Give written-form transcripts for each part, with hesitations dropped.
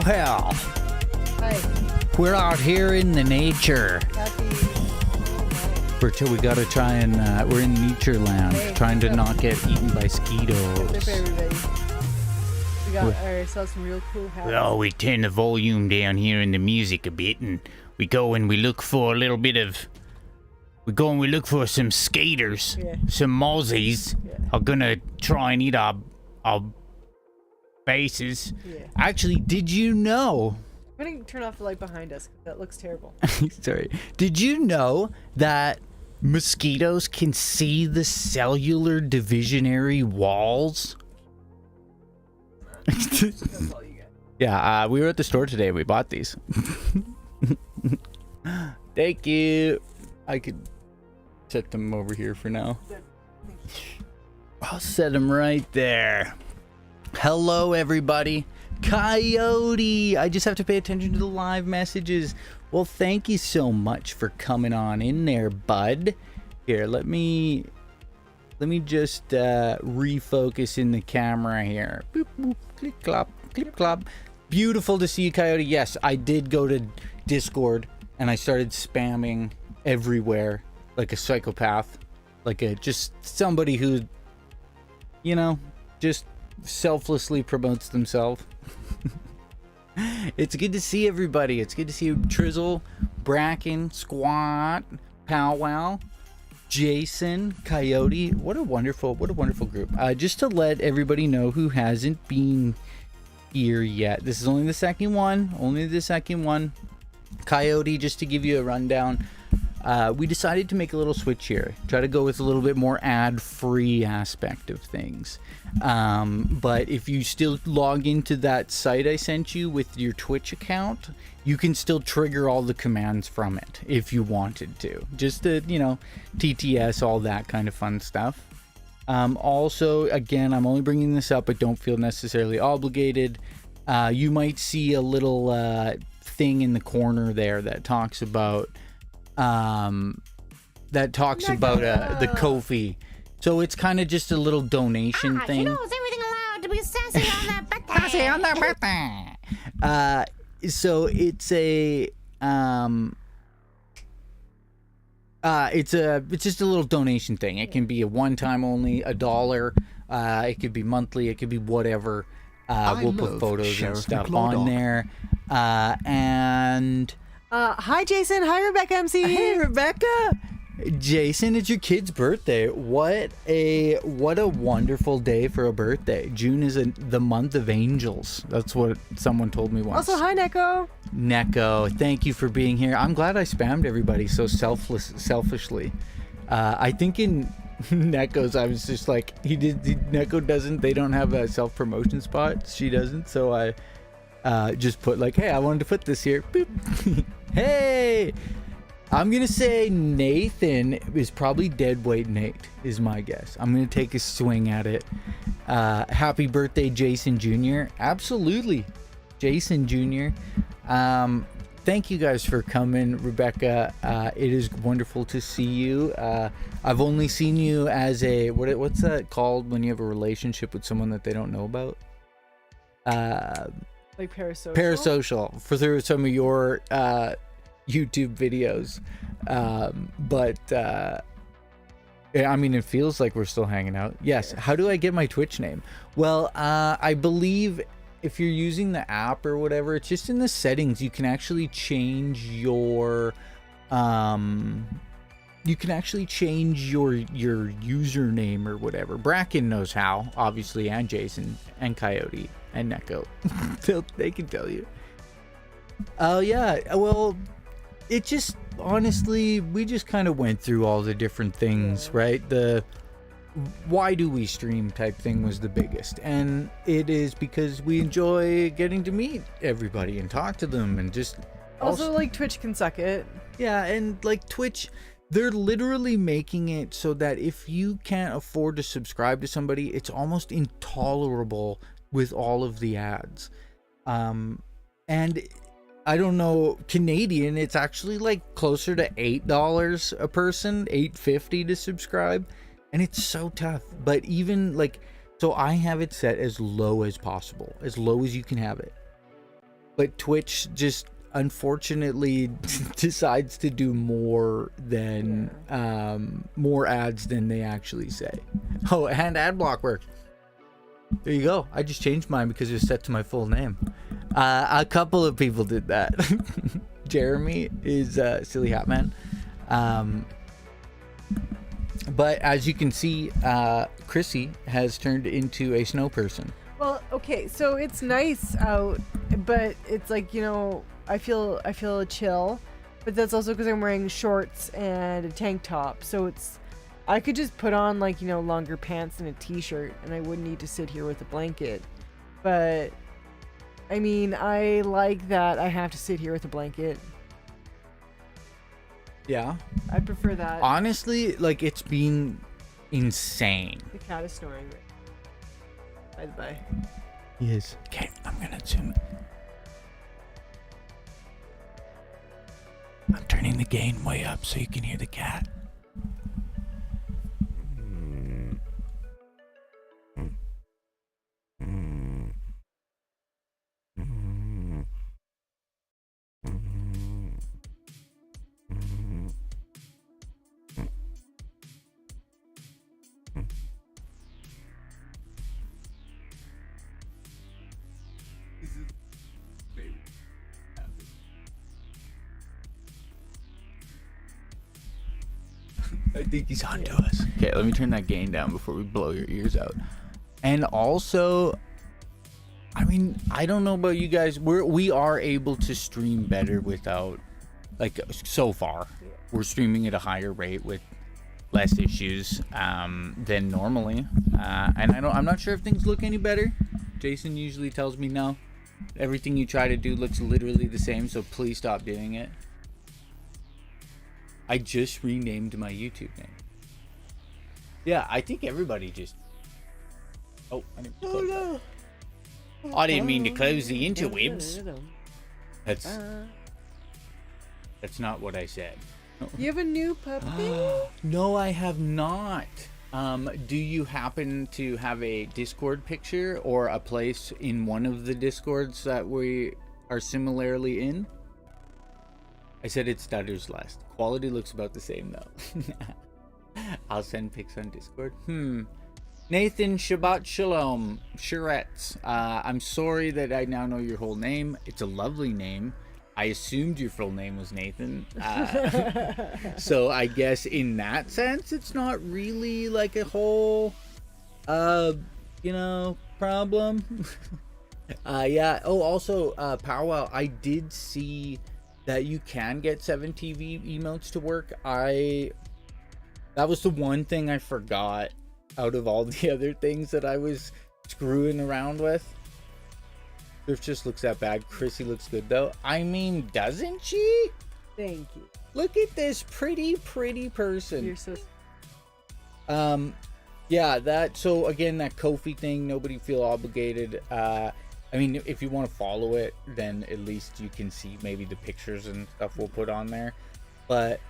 hell. Hi. We're out here in the nature. We gotta try and we're in nature land, trying to not get eaten by mosquitoes. Everybody. We got ourselves some real cool hats. Well, we turn the volume down here in the music a bit, and we go and we look for a little bit of. We go and we look for some skaters, some mozzies. Are gonna try and eat our faces. Yeah. Actually, did you know? I'm gonna turn off the light behind us. That looks terrible. Sorry. Did you know that mosquitoes can see the cellular divisionary walls? That's all you got. Yeah, we were at the store today. We bought these. Thank you. I could set them over here for now. I'll set them right there. Hello, everybody. Coyote, I just have to pay attention to the live messages. Well, thank you so much for coming on in there, bud. Here, let me just refocus in the camera here. Boop, boop, click, clop, clip, clop. Beautiful to see you, Coyote. Yes, I did go to Discord and I started spamming everywhere like a psychopath, like just somebody who, you know, just selflessly promotes themselves. It's good to see everybody. It's good to see you, Trizzle, Bracken, Squat, Powwow, Jason, Coyote. What a wonderful group. Just to let everybody know who hasn't been here yet, this is only the second one. Coyote, just to give you a rundown, we decided to make a little switch here, try to go with a little bit more ad-free aspect of things. But if you still log into that site I sent you with your Twitch account, you can still trigger all the commands from it if you wanted to, just to, you know, TTS, all that kind of fun stuff. Also, again, I'm only bringing this up, but don't feel necessarily obligated. You might see a little thing in the corner there that talks about the Ko-fi. So it's kind of just a little donation thing. You know, is everything allowed to be sassy on that birthday? Sassy on that birthday. So it's it's just a little donation thing. It can be a one-time only, $1. It could be monthly. It could be whatever. We'll put photos Sheriff and stuff McLeod. on there. And Hi, Jason. Hi, Rebecca MC. hey, Rebecca. Jason, it's your kid's birthday. What a wonderful day for a birthday. June is the month of angels. That's what someone told me once. Also, hi, Neko. Neko, thank you for being here. I'm glad I spammed everybody so selfishly. I think in Neko's, I was just like, Neko doesn't, they don't have a self-promotion spot. She doesn't, so I just put like, hey, I wanted to put this here. Boop. Hey! I'm gonna say Nathan is probably deadweight Nate, is my guess. I'm gonna take a swing at it. Happy birthday, Jason Jr. Absolutely, Jason Jr. Thank you guys for coming, Rebecca. It is wonderful to see you. I've only seen you as a what's that called when you have a relationship with someone that they don't know about? Like parasocial. Parasocial, for through some of your YouTube videos, but yeah, I mean, it feels like we're still hanging out. Yes. How do I get my Twitch name? Well, I believe if you're using the app or whatever, it's just in the settings. You can actually change your username or whatever. Bracken knows how, obviously, and Jason and Coyote and Neko. They can tell you. Oh yeah, well, it just, honestly, we just kind of went through all the different things, right? The why do we stream type thing was the biggest, and it is because we enjoy getting to meet everybody and talk to them, and just Also, like, Twitch can suck it. yeah, and like Twitch, they're literally making it so that if you can't afford to subscribe to somebody, it's almost intolerable with all of the ads. And I don't know, Canadian, it's actually like closer to $8 a person, $8.50 to subscribe, and it's so tough. But even like, so I have it set as low as possible, as low as you can have it. but Twitch just unfortunately decides to do more than more ads than they actually say. Oh, and ad block worked. There you go. I just changed mine because it was set to my full name. A couple of people did that. Jeremy is Silly Hat Man. But as you can see, Krissy has turned into a snow person. Well, okay, so it's nice out, but it's like, you know, I feel chill, but that's also because I'm wearing shorts and a tank top. So I could just put on, like, you know, longer pants and a t-shirt, and I wouldn't need to sit here with a blanket. But I mean, I like that I have to sit here with a blanket. Yeah. I prefer that. Honestly, like, it's been insane. The cat is snoring. By the by. He is. Okay, I'm gonna zoom it. I'm turning the gain way up so you can hear the cat. I think he's on to us. Okay, let me turn that gain down before we blow your ears out. And also, I mean, I don't know about you guys. We are able to stream better without, like, so far. We're streaming at a higher rate with less issues than normally. And I'm not sure if things look any better. Jason usually tells me no. Everything you try to do looks literally the same, so please stop doing it. I just renamed my YouTube name. Yeah, I think everybody just... Oh, I didn't close that. I didn't mean to close the interwebs. That's not what I said. You have a new puppy? No, I have not. Do you happen to have a Discord picture or a place in one of the Discords that we are similarly in? I said it stutters last. Quality looks about the same though. I'll send pics on Discord. Nathan Shabbat Shalom Shuretz. I'm sorry that I now know your whole name. It's a lovely name. I assumed your full name was Nathan. So I guess in that sense, it's not really like a whole, you know, problem. Yeah. Oh, also, Powwow, I did see that you can get 7TV emotes to work. That was the one thing I forgot out of all the other things that I was screwing around with. Thrift just looks that bad. Krissy looks good though. I mean, doesn't she? Thank you. Look at this pretty person. You're so... Yeah, that, so again, that Ko-fi thing, nobody feel obligated. I mean, if you want to follow it, then at least you can see maybe the pictures and stuff we'll put on there. But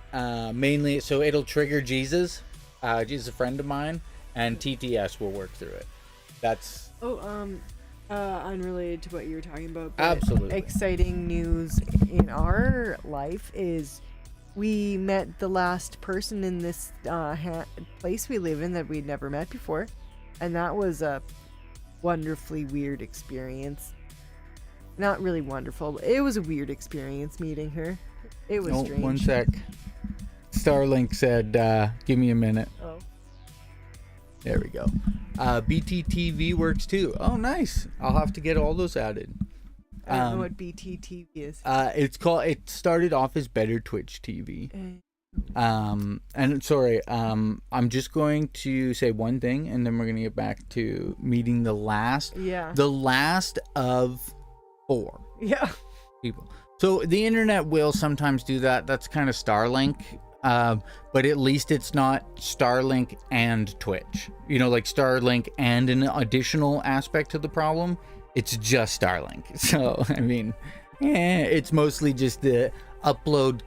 mainly, so it'll trigger Jesus. Jesus is a friend of mine, and TTS will work through it. That's... unrelated to what you were talking about, but absolutely exciting news in our life is we met the last person in this place we live in that we'd never met before, and that was a wonderfully weird experience. Not really wonderful, but it was a weird experience meeting her. It was strange. One sec. Starlink said, give me a minute. Oh. There we go. BTTV works too. Oh, nice. I'll have to get all those added. I don't know what BTTV is. It started off as Better Twitch TV. And sorry, I'm just going to say one thing, and then we're gonna get back to meeting the last of 4 people. So the internet will sometimes do that. That's kind of Starlink. But at least it's not Starlink and Twitch. You know, like Starlink and an additional aspect to the problem. It's just Starlink. So, I mean, it's mostly just the upload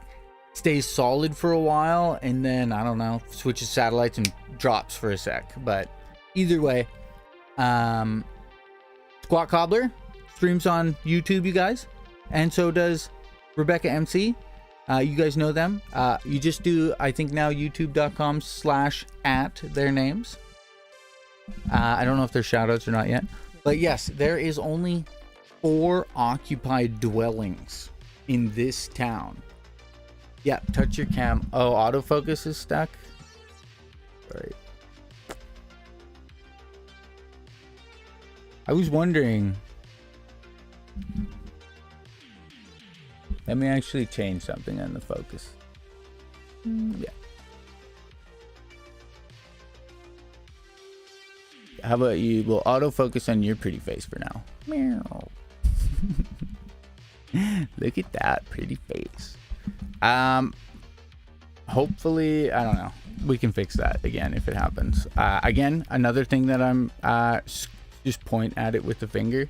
stays solid for a while and then, I don't know, switches satellites and drops for a sec. But either way, Squat Cobbler streams on YouTube, you guys. and so does Rebecca MC. You guys know them. You just do, I think now, youtube.com/@ their names. I don't know if they're shoutouts or not yet. But yes, there is only 4 occupied dwellings in this town. Yeah, touch your cam. Oh, autofocus is stuck. All right. I was wondering. Let me actually change something on the focus. Yeah. How about you? We'll autofocus on your pretty face for now. Meow. Look at that pretty face. Hopefully, I don't know. We can fix that again if it happens. Again, another thing that I'm just point at it with the finger.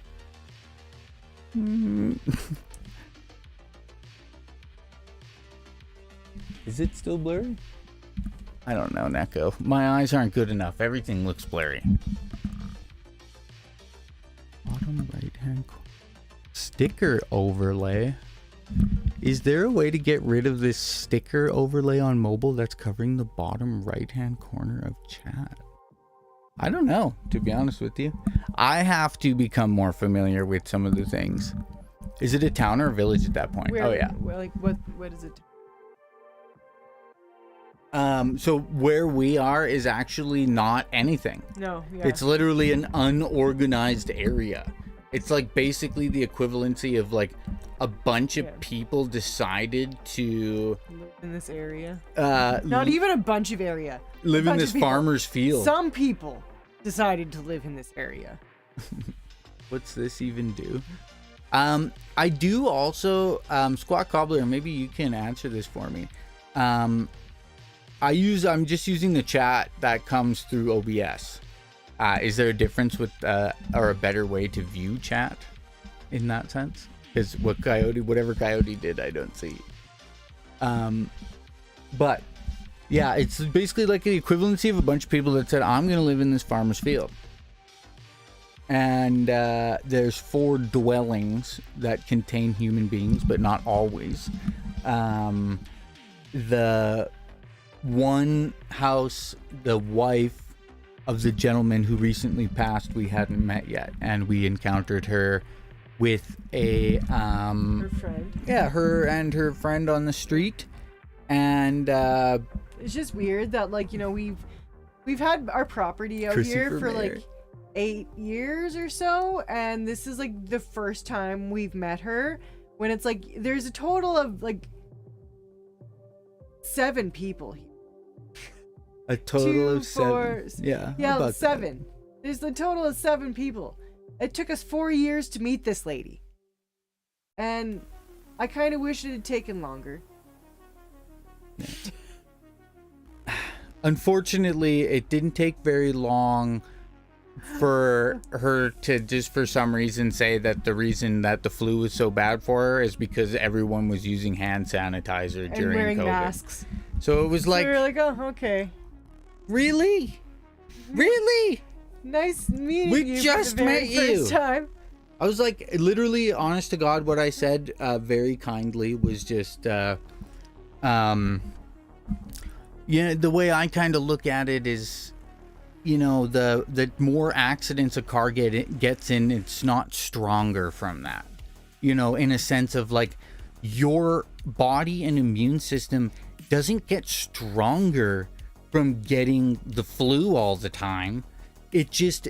Is it still blurry? I don't know, Neko. My eyes aren't good enough. Everything looks blurry. Bottom right hand corner. Sticker overlay. Is there a way to get rid of this sticker overlay on mobile that's covering the bottom right hand corner of chat? I don't know, to be honest with you. I have to become more familiar with some of the things. Is it a town or a village at that point? Oh yeah. Like what is it? So where we are is actually not anything. No, yeah. It's literally an unorganized area. It's like basically the equivalency of like a bunch of people decided to live in this area. Not even a bunch of area. Live in this farmer's field. Some people decided to live in this area. What's this even do? I do also Squat Cobbler, maybe you can answer this for me. I'm just using the chat that comes through OBS. Is there a difference with or a better way to view chat in that sense? Because whatever Coyote did, I don't see. But yeah, it's basically like the equivalency of a bunch of people that said, I'm going to live in this farmer's field. And there's 4 dwellings that contain human beings, but not always. The one house, the wife of the gentleman who recently passed, we hadn't met yet, and we encountered her with a her friend. Yeah, her and her friend on the street. And it's just weird that, like, you know, we've had our property out Krissy here for Mayor. like 8 years or so, and this is like the first time we've met her, when it's like there's a total of like 7 people here. A total 2, of 7. 4, Yeah, about 7. There's a total of 7 people. It took us 4 years to meet this lady, and I kind of wish it had taken longer. Unfortunately, it didn't take very long for her to just for some reason say that the reason that the flu was so bad for her is because everyone was using hand sanitizer And during wearing COVID. masks. So it was like, we were like, oh, okay. Really? Nice meeting We you just for the very met you. first time. I was like, literally, honest to God, what I said very kindly was just, the way I kind of look at it is, you know, the more accidents a car gets in, it's not stronger from that. You know, in a sense of like, your body and immune system doesn't get stronger from getting the flu all the time. It just,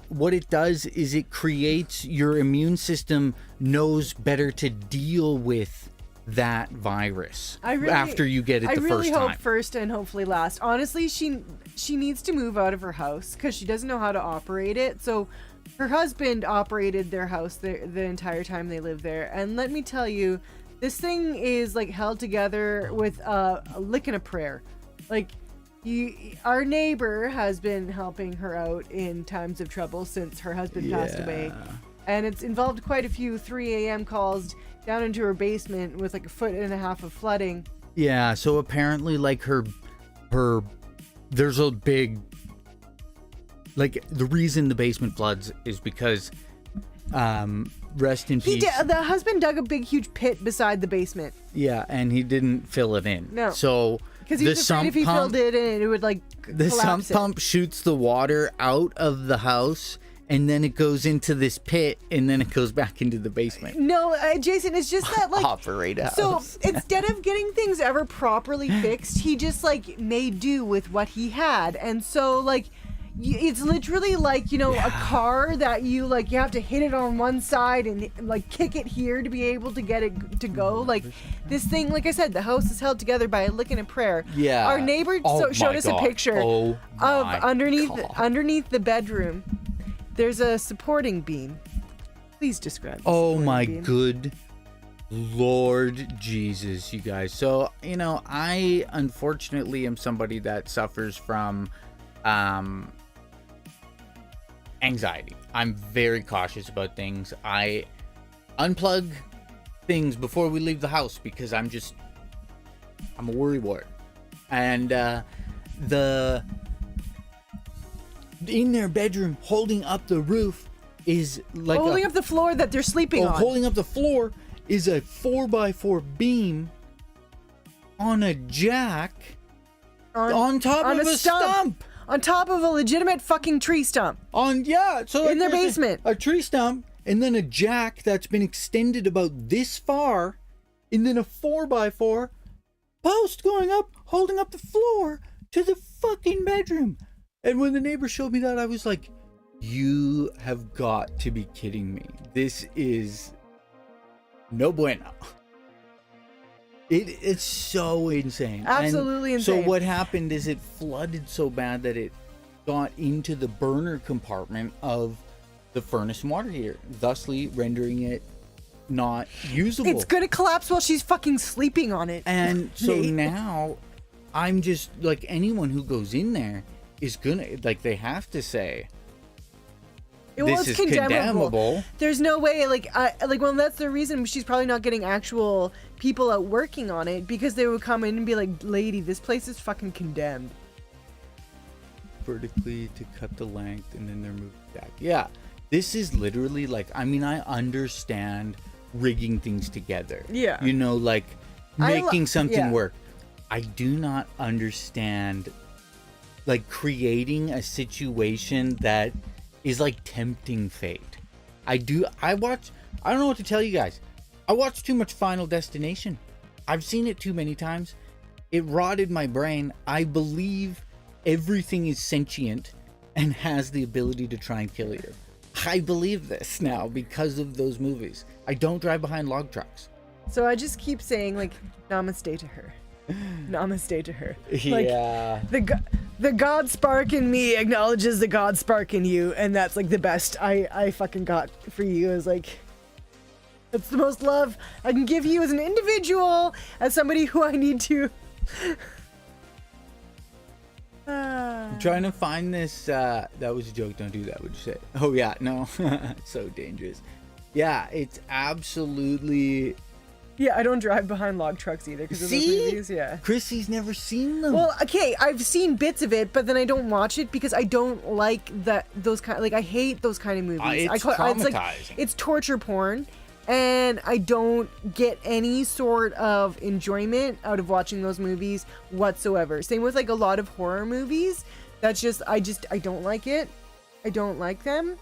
what it does is it creates, your immune system knows better to deal with that virus after you get it the first time. I really hope first and hopefully last. Honestly, she needs to move out of her house because she doesn't know how to operate it. So her husband operated their house the entire time they lived there. And let me tell you, this thing is like held together with a lick and a prayer. Like, our neighbor has been helping her out in times of trouble since her husband passed away. And it's involved quite a few 3 a.m. calls down into her basement with like 1.5 feet of flooding. Yeah, so apparently like her there's a big, like, the reason the basement floods is because rest in peace. The husband dug a big, huge pit beside the basement. Yeah, and he didn't fill it in. No. So Because he was afraid if he filled it in, it would like the sump pump shoots the water out of the house, and then it goes into this pit, and then it goes back into the basement. No, Jason, it's just that like Operate house. So instead of getting things ever properly fixed, he just like made do with what he had, and so like it's literally like, you know, a car that you like you have to hit it on one side and like kick it here to be able to get it to go. Like this thing, like I said, the house is held together by a lick and a prayer. Yeah. Our neighbor showed us a picture of underneath the bedroom. There's a supporting beam. Please describe. Oh my good Lord Jesus, you guys. So, you know, I unfortunately am somebody that suffers from anxiety. I'm very cautious about things. I unplug things before we leave the house because I'm a worrywart. And in their bedroom, holding up the roof is like holding up the floor that they're sleeping on. Holding up the floor is a 4x4 beam on a jack on top of a stump. On top of a legitimate fucking tree stump. So in their basement. A tree stump, and then a jack that's been extended about this far, and then a 4x4 post going up, holding up the floor to the fucking bedroom. And when the neighbor showed me that, I was like, you have got to be kidding me. This is no bueno. It's so insane. Absolutely insane. So what happened is it flooded so bad that it got into the burner compartment of the furnace and water heater, thusly rendering it not usable. It's gonna collapse while she's fucking sleeping on it. And so now I'm just like, anyone who goes in there is gonna, like, they have to say, this is condemnable. There's no way, well, that's the reason she's probably not getting actual people out working on it, because they would come in and be like, lady, this place is fucking condemned. Vertically to cut the length, and then they're moving back. Yeah, this is literally like, I mean, I understand rigging things together. Yeah. You know, like making something work. I do not understand, like, creating a situation that is like tempting fate. I don't know what to tell you guys. I watched too much Final Destination. I've seen it too many times. It rotted my brain. I believe everything is sentient and has the ability to try and kill you. I believe this now because of those movies. I don't drive behind log trucks. So I just keep saying, like, namaste to her. Namaste to her. Yeah. The God spark in me acknowledges the God spark in you, and that's like the best I fucking got for you. Is like, that's the most love I can give you as an individual, as somebody who I need to. I'm trying to find this. That was a joke. Don't do that. Would you say? Oh yeah, no. So dangerous. Yeah, it's absolutely. Yeah, I don't drive behind log trucks either because of those movies. Yeah, Krissy's never seen them. Well, okay, I've seen bits of it, but then I don't watch it because I don't like those kind. Like, I hate those kind of movies. It's traumatizing. It's torture porn, and I don't get any sort of enjoyment out of watching those movies whatsoever. Same with like a lot of horror movies. That's just I don't like it. I don't like them.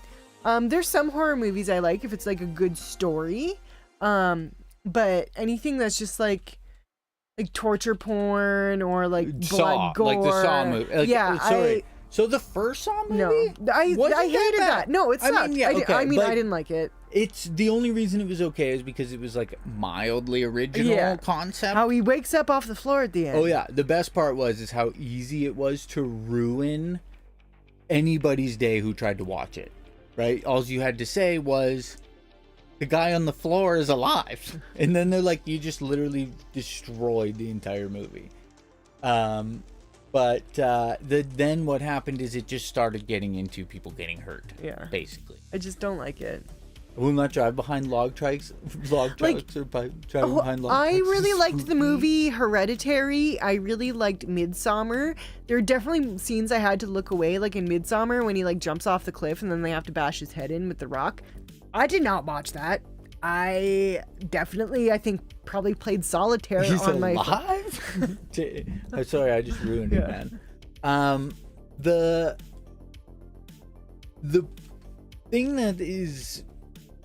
There's some horror movies I like if it's like a good story. But anything that's just like torture porn or like blood gore, like the Saw movie. Like, yeah, so the first Saw movie? No, I hated that. No, it sucked. I didn't like it. It's the only reason it was okay is because it was like mildly original concept. How he wakes up off the floor at the end. Oh yeah, the best part is how easy it was to ruin anybody's day who tried to watch it. Right? All you had to say was, the guy on the floor is alive, and then they're like, you just literally destroyed the entire movie. But then what happened is it just started getting into people getting hurt. Yeah, basically. I just don't like it. I will not drive behind log trucks or driving behind log trucks. I really liked the movie Hereditary. I really liked Midsommar. There are definitely scenes I had to look away, like in Midsommar when he like jumps off the cliff and then they have to bash his head in with the rock. I did not watch that. I think probably played solitaire He's on my phone. alive? I'm sorry, I just ruined it, Yeah. man. The thing that is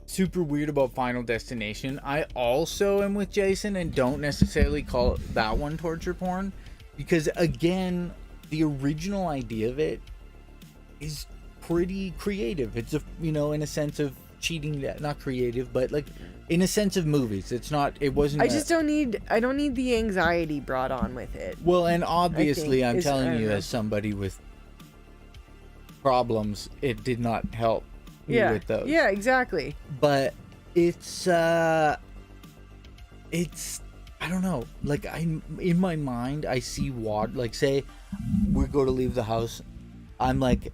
super weird about Final Destination, I also am with Jason and don't necessarily call that one torture porn, because again, the original idea of it is pretty creative. It's in a sense of cheating, not creative, but like in a sense of movies. It wasn't. I don't need the anxiety brought on with it. Well, and obviously I'm I telling don't you know. as somebody with problems, it did not help me Yeah. with those. Yeah, exactly. But it's I don't know, like in my mind I see water, like say we go to leave the house, I'm like,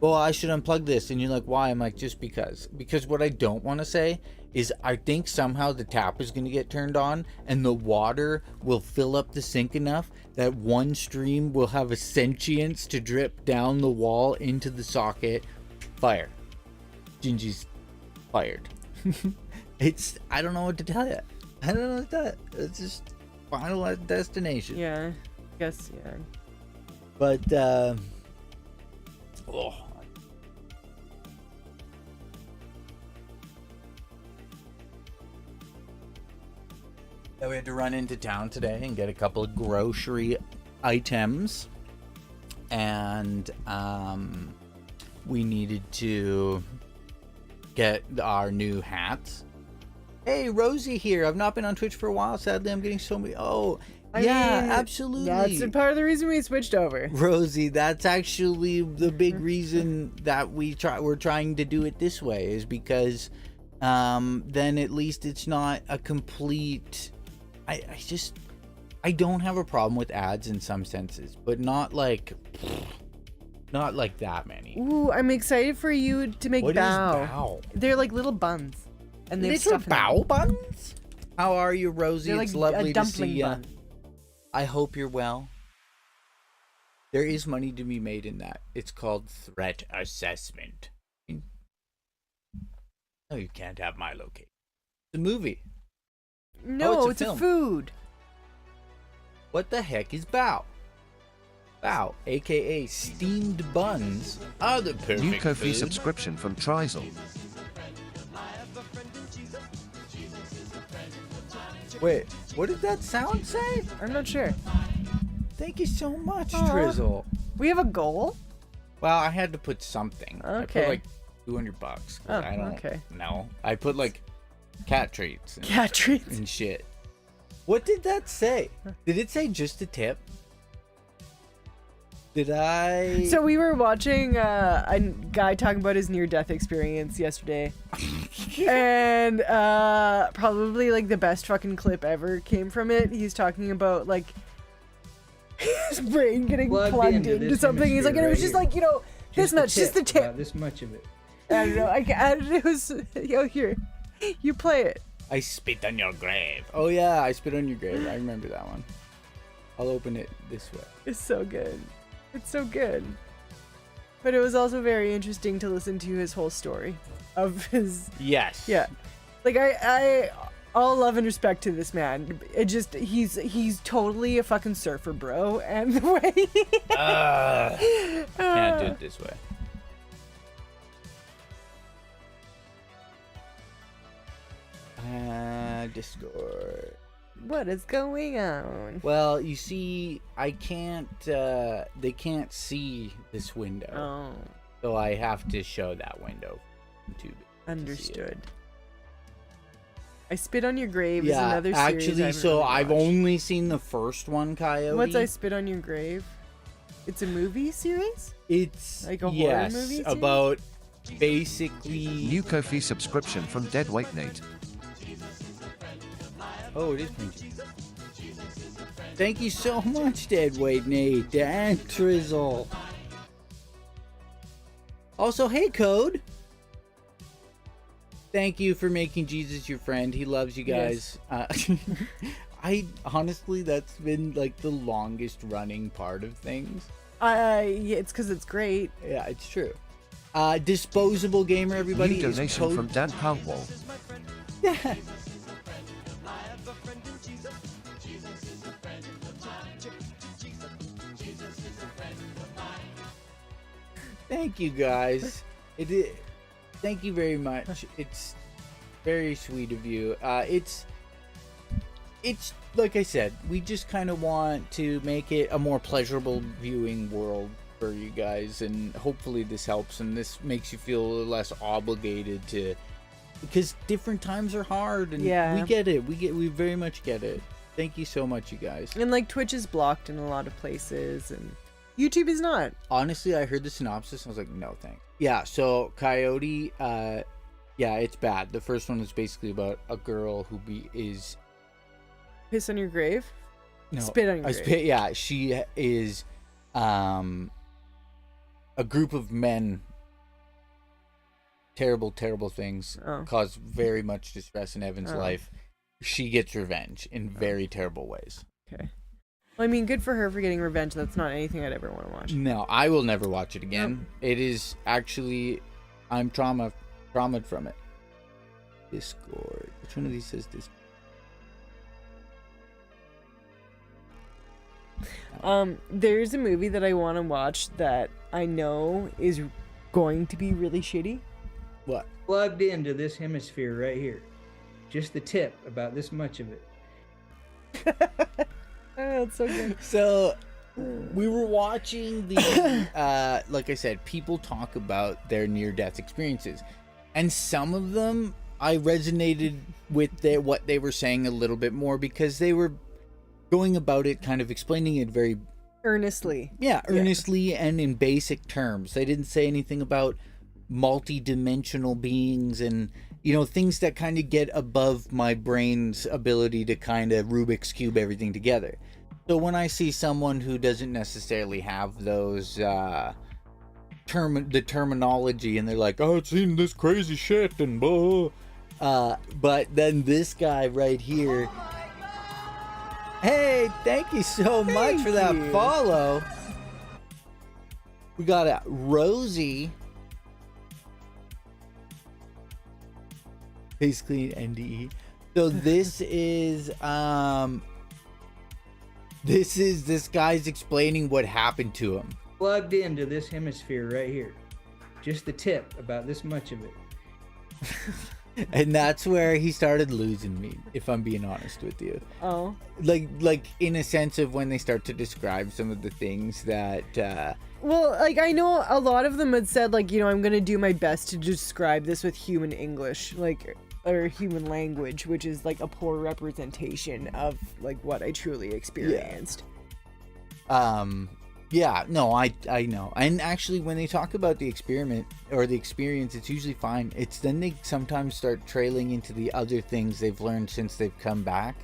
well, I should unplug this, and you're like, why? I'm like, just because what I don't want to say is I think somehow the tap is going to get turned on and the water will fill up the sink enough that one stream will have a sentience to drip down the wall into the socket. Fire. Jinjee's fired. I don't know what to tell you. I don't know what to tell you. It's just Final Destination. Yeah. I guess, yeah. But, we had to run into town today and get a couple of grocery items. And, we needed to get our new hats. Hey, Rosie here. I've not been on Twitch for a while. Sadly, I'm getting so many. Oh, I mean, absolutely. That's a part of the reason we switched over. Rosie, that's actually the big reason that we're trying to do it this way, is because then at least it's not a complete. I don't have a problem with ads in some senses, but not like that many. Ooh, I'm excited for you to make What is bao. bao? They're like little buns, and they have Little stuff in them. bao buns? How are you, Rosie? They're It's like lovely a to see dumpling you. bun. I hope you're well. There is money to be made in that. It's called threat assessment. No, you can't have my location. It's a movie. No, it's a it's a film. food. What the heck is bao? Bao, aka steamed buns, are the perfect New Ko-fi food. subscription from Trizel. Wait, what did that sound say? I'm not sure. Thank you so much, Aw. Drizzle. We have a goal. Well, I had to put something. I Okay. put like $200. 'Cause Oh, I don't okay. know. I put like cat treats and, Cat treats. and shit. What did that say? Did it say just a tip? Did I? So we were watching a guy talking about his near-death experience yesterday, and probably like the best fucking clip ever came from it. He's talking about like his brain getting plugged into something. He's like, and it was just like, this much, just the tip. This much of it. I don't know. It was, here, you play it. I spit on your grave. Oh yeah, I spit on your grave. I remember that one. I'll open it this way. It's so good. It's so good. But it was also very interesting to listen to his whole story of his. Yes. Yeah. Like I all love and respect to this man. It just he's totally a fucking surfer, bro. And the way Can't do it this way. Discord. what is going on? Well, you see, I can't. They can't see this window, Oh, so I have to show that window. To understood. I Spit on Your Grave is Yeah, another series. actually, I haven't so really I've watched. only seen the first one, Coyote. What's I Spit on Your Grave? It's a movie series? It's Like a horror yes, movie series? about basically. New Ko-fi subscription from Deadweight Nate. Oh, it is Jinjee. Thank you so much, Deadweight Nate and Trizzle. Also, hey, Code. Thank you for making Jesus your friend. He loves you guys. I honestly, that's been like the longest running part of things. Yeah, it's because it's great. Yeah, it's true. Disposable Gamer, everybody. New is donation from Dan Powell. Thank you guys. Thank you very much. It's very sweet of you. It's like I said, we just kind of want to make it a more pleasurable viewing world for you guys, and hopefully this helps and this makes you feel a little less obligated to, because different times are hard, and we get it. We very much get it. Thank you so much, you guys. And like Twitch is blocked in a lot of places, and YouTube is not. Honestly, I heard the synopsis and I was like, no thanks. Yeah, so Coyote, yeah, it's bad. The first one is basically about a girl who is Piss on your grave? no, Spit on your grave. Yeah, she is a group of men. Terrible things cause very much distress in Evan's life. She gets revenge in very terrible ways. Okay. Well, I mean, good for her for getting revenge. That's not anything I'd ever want to watch. No, I will never watch it again. It is actually, I'm traumatized from it. Discord. Which one of these says Discord? There's a movie that I want to watch that I know is going to be really shitty. What? Plugged into this hemisphere right here. Just the tip, about this much of it. Oh, it's so good. So we were watching the like I said, people talk about their near-death experiences, and some of them I resonated with what they were saying a little bit more, because they were going about it kind of explaining it very earnestly. Earnestly and in basic terms. They didn't say anything about multi-dimensional beings and things that kind of get above my brain's ability to kind of Rubik's cube everything together. So when I see someone who doesn't necessarily have those the terminology, and they're like, oh, it's seen this crazy shit and blah, but then this guy right here, hey, thank you so much for that follow. We got a Rosie, basically an NDE. So this is this guy's explaining what happened to him. Plugged into this hemisphere right here. Just the tip, about this much of it. And that's where he started losing me, if I'm being honest with you. Oh. Like in a sense of when they start to describe some of the things that well, like, I know a lot of them had said, like, I'm going to do my best to describe this with human English, like, or human language, which is, like, a poor representation of, like, what I truly experienced. Yeah, no, I know. And actually, when they talk about the experiment or the experience, it's usually fine. It's then they sometimes start trailing into the other things they've learned since they've come back.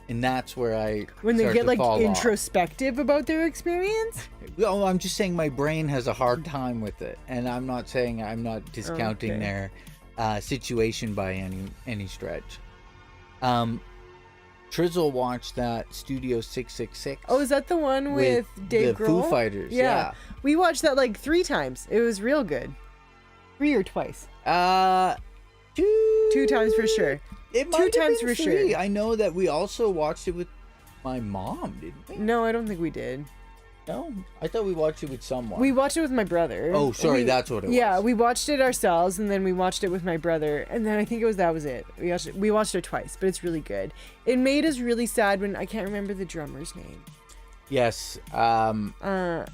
And that's where when they get like fall introspective about their experience. Well, I'm just saying my brain has a hard time with it, and I'm not discounting their situation by any stretch. Trizzle watched that Studio 666. Oh, is that the one with Dave the Grohl? Foo Fighters? Yeah, we watched that like 3 times. It was real good. 3 or twice. 2 times for sure. It might 2 times for 3. Sure. I know that we also watched it with my mom, didn't we? No, I don't think we did. No, I thought we watched it with someone. We watched it with my brother. Oh, sorry, that's what it was. Yeah, we watched it ourselves, and then we watched it with my brother, and then I think that was it. We watched it twice, but it's really good. It made us really sad when I can't remember the drummer's name. Yes. I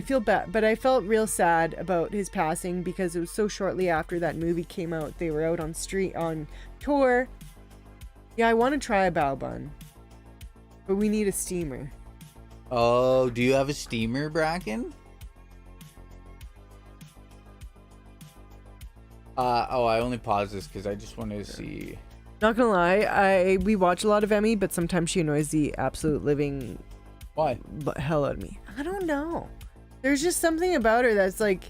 feel bad, but I felt real sad about his passing because it was so shortly after that movie came out. They were out on tour. Yeah, I want to try a bao bun, but we need a steamer. Oh, do you have a steamer, Bracken? I only paused this because I just wanted to see. Not gonna lie, we watch a lot of Emmy, but sometimes she annoys the absolute living hell out of me. I don't know. There's just something about her that's like,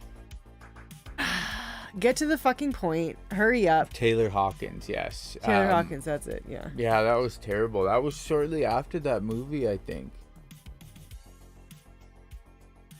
get to the fucking point. Hurry up. Taylor Hawkins, yes. Taylor Hawkins, that's it, yeah. Yeah, that was terrible. That was shortly after that movie, I think.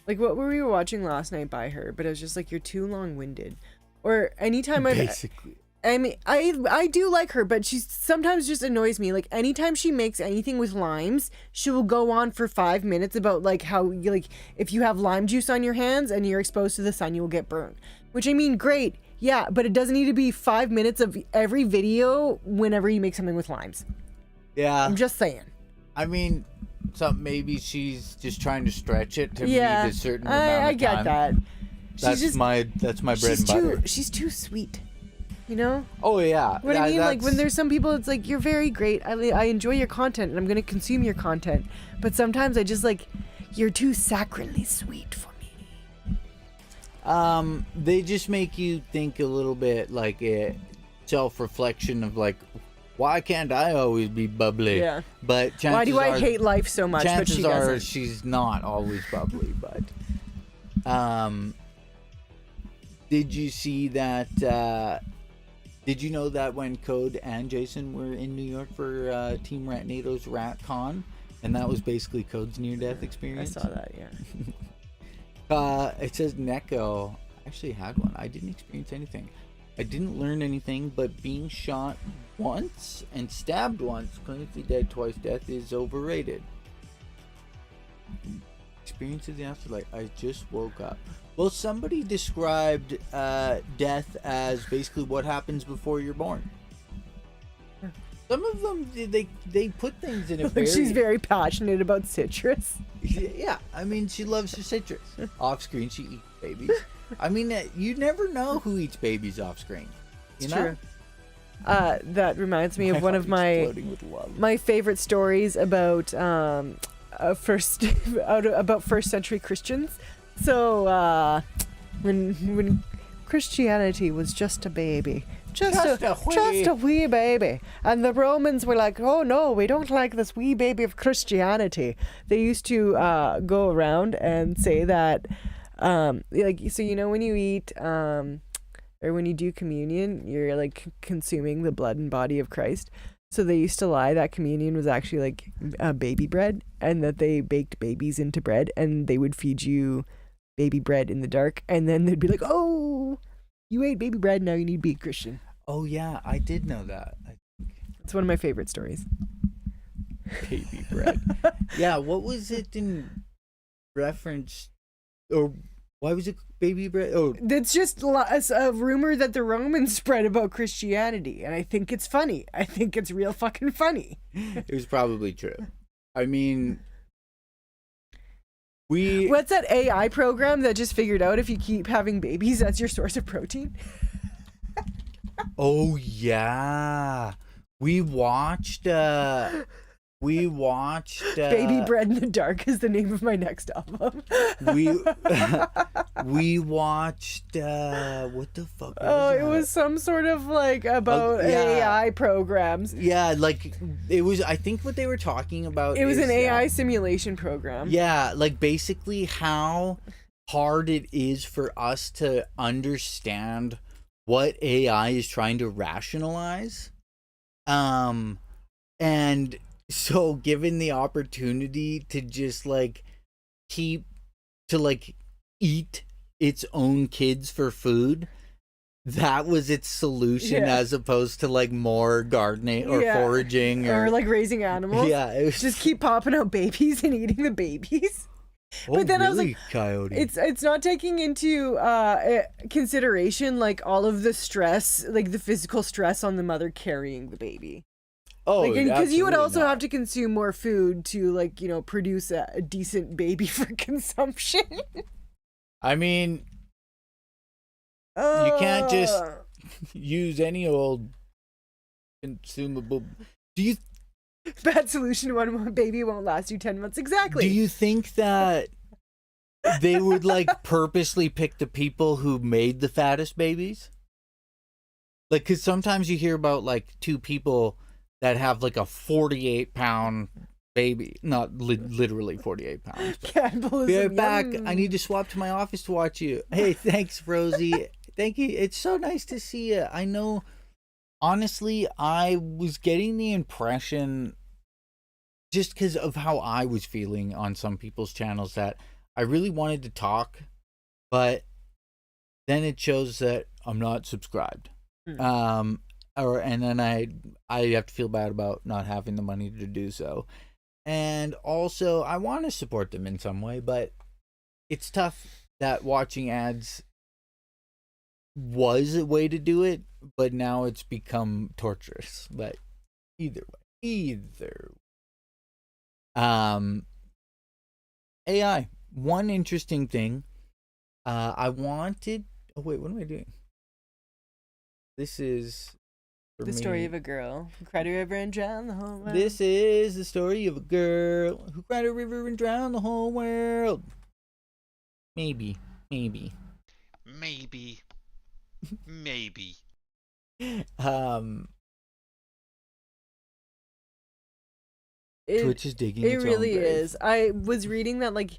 Like what were we watching last night by her? But it was just like, you're too long-winded. Or anytime Basically. I mean, I do like her, but she sometimes just annoys me. Like anytime she makes anything with limes, she will go on for 5 minutes about like how like if you have lime juice on your hands and you're exposed to the sun, you will get burned. Which I mean, great, yeah, but it doesn't need to be 5 minutes of every video whenever you make something with limes. Yeah. I'm just saying. I mean, maybe she's just trying to stretch it to meet Yeah, a certain amount of time. I get that. That's my bread and butter. She's too sweet. You know? Oh yeah. What I mean, like when there's some people, it's like, you're very great. I enjoy your content and I'm gonna consume your content. But sometimes I just like, you're too saccharinely sweet for me. They just make you think a little bit like a self-reflection of like, why can't I always be bubbly? Yeah. But chances Why do I are, hate life so much? But chances she are doesn't. she's not always bubbly. But did you see that? Did you know that when Code and Jason were in New York for Team Ratnado's Rat Con, and that was basically Code's near-death I experience? saw that, yeah. It says Neko actually had one. I didn't experience anything. I didn't learn anything, but being shot once and stabbed once, clinically dead twice, death is overrated. Experience of the afterlife. I just woke up. Well, somebody described death as basically what happens before you're born. Some of them, they put things in a very... She's very passionate about citrus. Yeah, I mean, she loves her citrus. Off screen, she eats babies. I mean, you never know who eats babies off screen. You know? True. That reminds me of one of exploding with love. my favorite stories about first century Christians. So when Christianity was just a baby, just a wee baby, and the Romans were like, oh no, we don't like this wee baby of Christianity. They used to go around and say that like, so you know when you eat or when you do communion, you're like consuming the blood and body of Christ. So they used to lie that communion was actually like baby bread, and that they baked babies into bread, and they would feed you baby bread in the dark, and then they'd be like, oh, you ate baby bread, now you need to be a Christian. Oh yeah, I did know that. It's one of my favorite stories. Baby bread. Yeah, what was it in reference, or why was it baby bread? Oh, It's just a rumor that the Romans spread about Christianity, and I think it's funny. I think it's real fucking funny. it was probably true. I mean, What's that AI program that just figured out if you keep having babies, that's your source of protein? Oh yeah, we watched. Baby Bread in the Dark is the name of my next album. we watched. What the fuck? It was some sort of like about AI programs. Yeah, like it was. I think what they were talking about. It was is, an AI simulation program. Yeah, like basically how hard it is for us to understand what AI is trying to rationalize. And so given the opportunity to just like eat its own kids for food, that was its solution, as opposed to like more gardening or foraging or like raising animals. Yeah, it was just keep popping out babies and eating the babies. But then really, I was like, Coyote? It's not taking into consideration like all of the stress, like the physical stress on the mother carrying the baby. Oh, because you would also not. have to consume more food to like, you know, produce a decent baby for consumption. I mean, you can't just use any old consumable. Do you? Bad solution. One baby won't last you 10 months. Exactly. Do you think that they would like purposely pick the people who made the fattest babies? Like, because sometimes you hear about like two people that have like a 48-pound baby, not literally 48 pounds. Cannibalism. Be right back. Yum. I need to swap to my office to watch you. Hey, thanks, Rosie. Thank you. It's so nice to see you. I know, honestly, I was getting the impression, just because of how I was feeling on some people's channels, that I really wanted to talk, but then it shows that I'm not subscribed. And then I have to feel bad about not having the money to do so. And also, I want to support them in some way, but it's tough that watching ads was a way to do it, but now it's become torturous. But either way. AI. One interesting thing. I wanted. Oh wait, what am I doing? This is The story of a girl who cried a river and drowned the whole world. This is the story of a girl who cried a river and drowned the whole world. Maybe. Twitch is digging It its really own grave. is. I was reading that like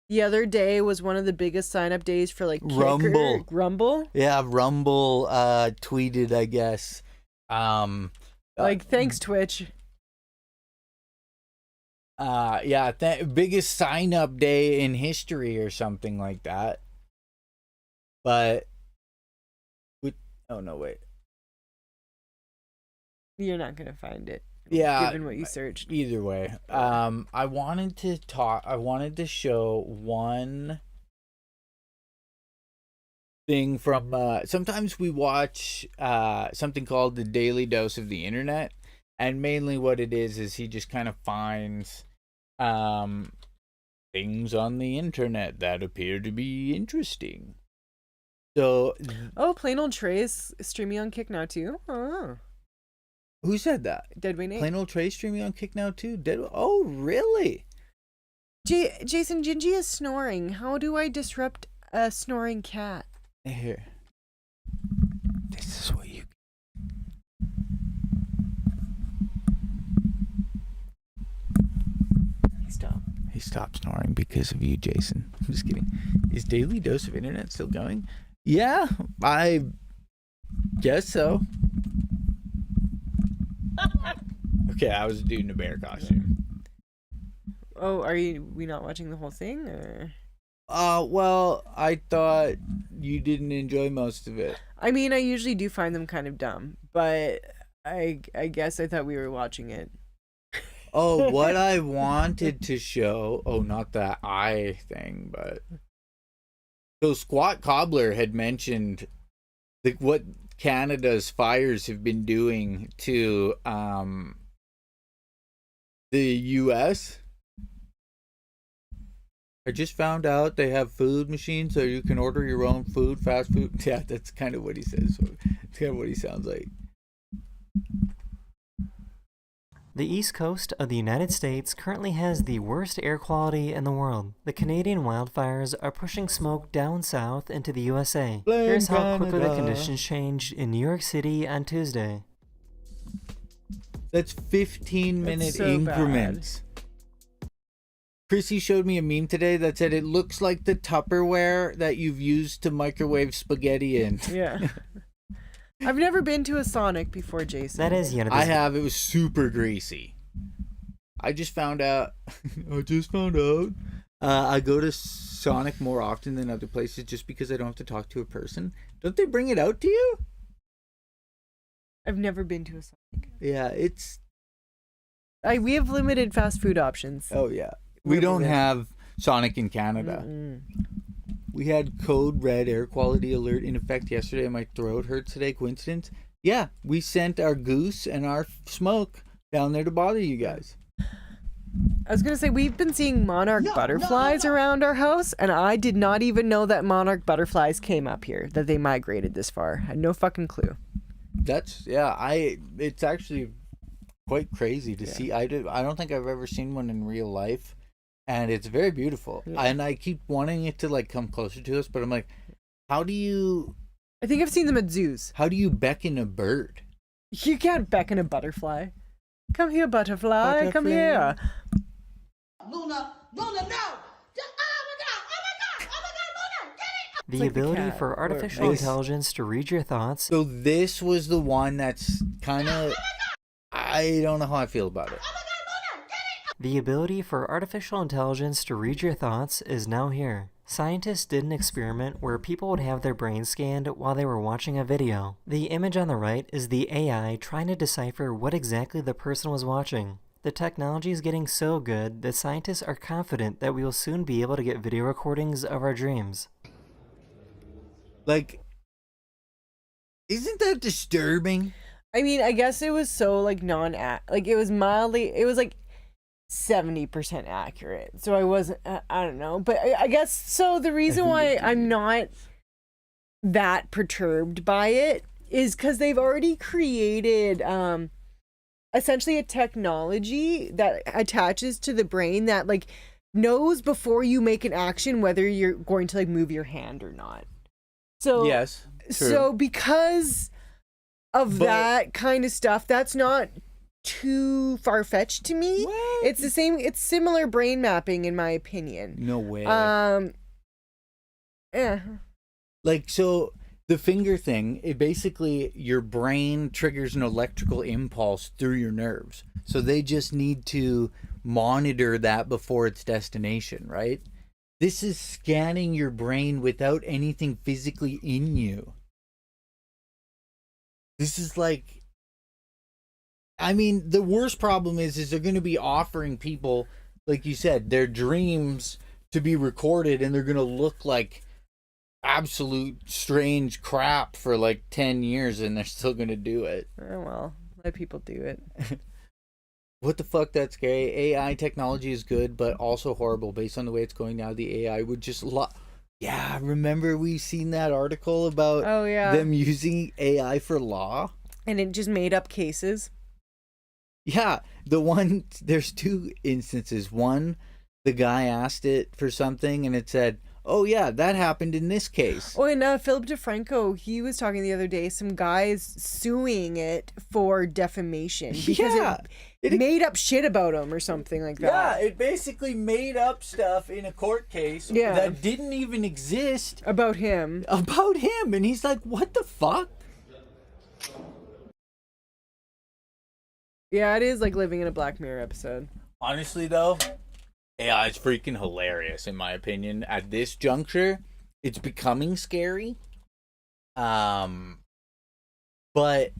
the other day was one of the biggest sign up days for like Rumble. Rumble. Yeah, Rumble tweeted, I guess. Like thanks Twitch. Yeah, biggest sign up day in history or something like that. But oh no, wait. You're not gonna find it. Yeah, given what you searched. Either way, I wanted to show one thing from sometimes we watch something called the Daily Dose of the Internet, and mainly what it is he just kind of finds things on the internet that appear to be interesting. So Plain Old Trey's streaming on Kick now too. Oh. Who said that? Deadway Nate. Plain Old Trey streaming on Kick now too. Oh, really? Jason, Jinjee is snoring. How do I disrupt a snoring cat? Here. This is what you. He stopped snoring because of you, Jason. I'm just kidding. Is Daily Dose of Internet still going? Yeah, I guess so. Okay, I was doing a bear costume. Oh, we not watching the whole thing or? Well, I thought you didn't enjoy most of it. I mean, I usually do find them kind of dumb, but I guess I thought we were watching it. Oh, what I wanted to show. Oh, not that eye thing, but so Squat Cobbler had mentioned what Canada's fires have been doing to the U.S. I just found out they have food machines so you can order your own food, fast food. Yeah, that's kind of what he says. It's kind of what he sounds like. The east coast of the United States currently has the worst air quality in the world. The Canadian wildfires are pushing smoke down south into the USA. Blame Here's how quickly the Canada. conditions changed in New York City on Tuesday. That's 15-minute so increments. Krissy showed me a meme today that said it looks like the Tupperware that you've used to microwave spaghetti in. Yeah. I've never been to a Sonic before, Jason. That is, I have. It was super greasy. I just found out. I go to Sonic more often than other places just because I don't have to talk to a person. Don't they bring it out to you? I've never been to a Sonic. Yeah, it's. We have limited fast food options. Oh yeah, we don't have Sonic in Canada. Mm-mm. We had code red air quality alert in effect yesterday. My throat hurts today. Coincidence? Yeah, we sent our goose and our smoke down there to bother you guys. I was going to say, we've been seeing monarch butterflies around our house, and I did not even know that monarch butterflies came up here, that they migrated this far. I had no fucking clue. That's, yeah, it's actually quite crazy to see. I don't think I've ever seen one in real life. And it's very beautiful. Yeah. And I keep wanting it to like come closer to us, but I'm like, how do you I think I've seen them at zoos. beckon a bird? You can't beckon a butterfly. Come here, butterfly. Come here. Luna, no! Oh my god! Luna, get it! The like the ability cat, for or artificial this. intelligence to read your thoughts. So this was the one that's kind of, I don't know how I feel about it. The ability for artificial intelligence to read your thoughts is now here. Scientists did an experiment where people would have their brains scanned while they were watching a video. The image on the right is the AI trying to decipher what exactly the person was watching. The technology is getting so good that scientists are confident that we will soon be able to get video recordings of our dreams. Like, isn't that disturbing? I mean, I guess it was so like it was mildly, it was like 70% accurate. So I wasn't, I don't know, but I guess so. The reason why I'm not that perturbed by it is because they've already created essentially a technology that attaches to the brain that like knows before you make an action whether you're going to like move your hand or not. So Yes, true. so because of that kind of stuff, that's not too far-fetched to me. What? It's similar brain mapping in my opinion. No way. Yeah. Like, so the finger thing, it basically, your brain triggers an electrical impulse through your nerves. So they just need to monitor that before its destination, right? This is scanning your brain without anything physically in you. This is like, I mean, the worst problem is they're going to be offering people, like you said, their dreams to be recorded, and they're going to look like absolute strange crap for like 10 years, and they're still going to do it. Oh, well, let people do it. What the fuck, that's scary. AI technology is good, but also horrible based on the way it's going now. The AI would just yeah, remember we seen that article about them using AI for law? And it just made up cases. Yeah, there's two instances. One, the guy asked it for something and it said, oh yeah, that happened in this case. Oh, and Philip DeFranco, he was talking the other day, some guys suing it for defamation because it made up shit about him or something like that. Yeah, it basically made up stuff in a court case that didn't even exist. About him. And he's like, what the fuck? Yeah, it is like living in a Black Mirror episode. Honestly, though, AI is freaking hilarious, in my opinion. At this juncture, it's becoming scary. But,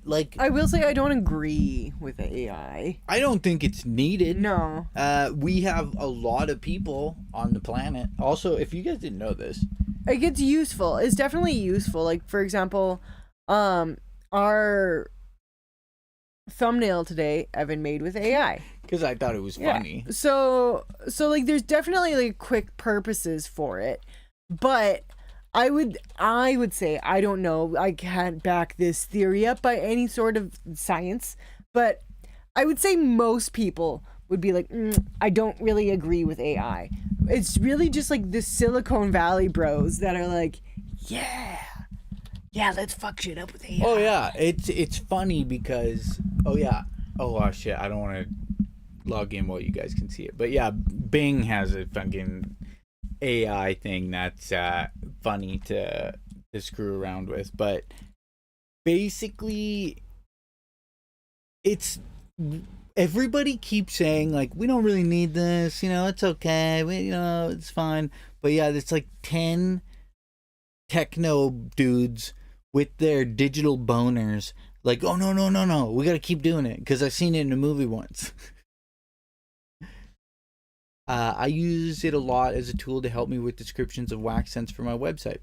like, I will say I don't agree with the AI. I don't think it's needed. No. We have a lot of people on the planet. Also, if you guys didn't know this, like, it's useful. It's definitely useful. Like, for example, our thumbnail today, Evan made with AI. because I thought it was funny. So like, there's definitely like quick purposes for it, but I would say, I don't know, I can't back this theory up by any sort of science, but I would say most people would be like, I don't really agree with AI. It's really just like the Silicon Valley bros that are like, yeah, let's fuck shit up with AI. Oh yeah, it's funny because shit, I don't want to log in while you guys can see it, but yeah, Bing has a fucking AI thing that's funny to screw around with, but basically it's, everybody keeps saying like, we don't really need this, it's okay, it's fine, but yeah, it's like 10 techno dudes with their digital boners like, oh no, we gotta keep doing it because I've seen it in a movie once. I use it a lot as a tool to help me with descriptions of wax scents for my website.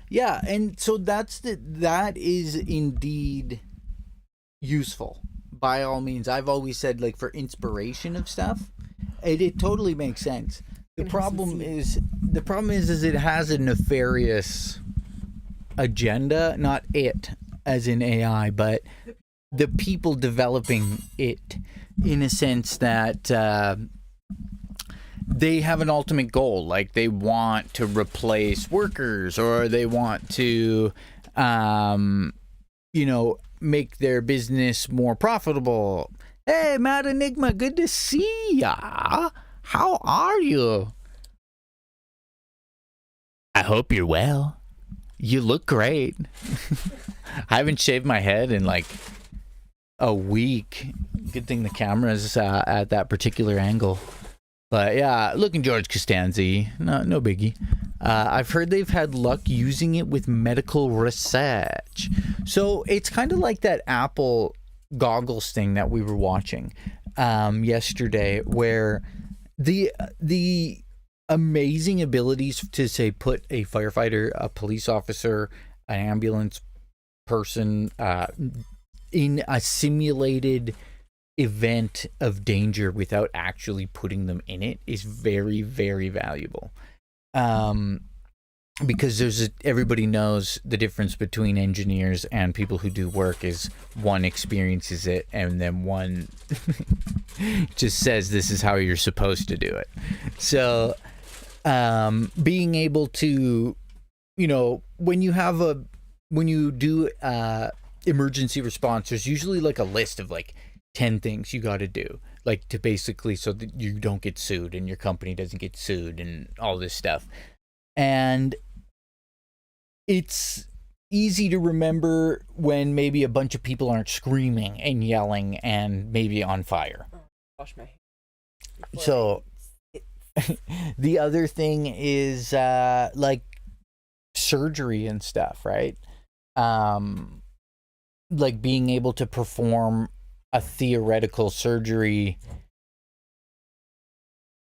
Yeah, and so that is indeed useful by all means. I've always said, like, for inspiration of stuff, it totally makes sense. The problem is it has a nefarious agenda, not it as in AI, but the people developing it, in a sense that they have an ultimate goal, like they want to replace workers, or they want to make their business more profitable. Hey, Matt Enigma, good to see ya. How are you? I hope you're well. You look great. I haven't shaved my head in like a week. Good thing the camera's at that particular angle. But yeah, looking George Costanza, no biggie. I've heard they've had luck using it with medical research. So it's kind of like that Apple goggles thing that we were watching yesterday, where the amazing abilities to, say, put a firefighter, a police officer, an ambulance person in a simulated event of danger without actually putting them in it is very, very valuable. Because everybody knows the difference between engineers and people who do work is one experiences it and then one just says this is how you're supposed to do it. So being able to, when you do emergency response, there's usually like a list of like 10 things you got to do, like to basically so that you don't get sued and your company doesn't get sued and all this stuff. And it's easy to remember when maybe a bunch of people aren't screaming and yelling and maybe on fire. Wash my hands. So the other thing is like surgery and stuff, right? Like being able to perform a theoretical surgery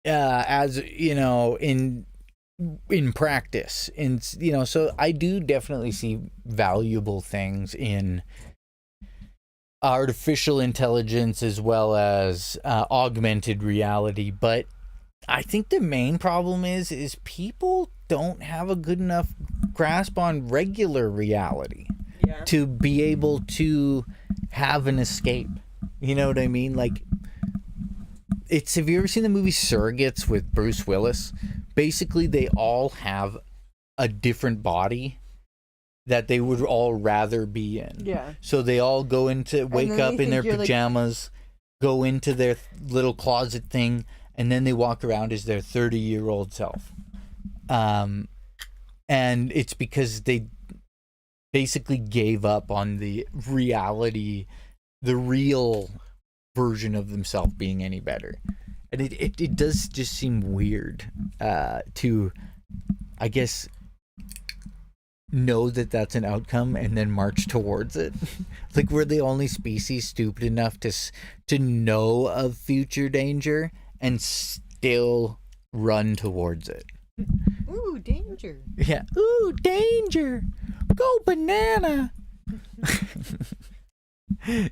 as in practice, and so I do definitely see valuable things in artificial intelligence as well as augmented reality. But I think the main problem is people don't have a good enough grasp on regular reality to be able to have an escape. You know what I mean? Like, have you ever seen the movie Surrogates with Bruce Willis? Basically, they all have a different body that they would all rather be in. Yeah. So they all go wake up in their pajamas, go into their little closet thing, and then they walk around as their 30-year-old self. And it's because they basically gave up on the reality, the real version of themselves being any better. And it does just seem weird to, I guess, know that that's an outcome and then march towards it. Like, we're the only species stupid enough to know of future danger and still run towards it. Ooh, danger. Yeah. Ooh, danger. Go banana.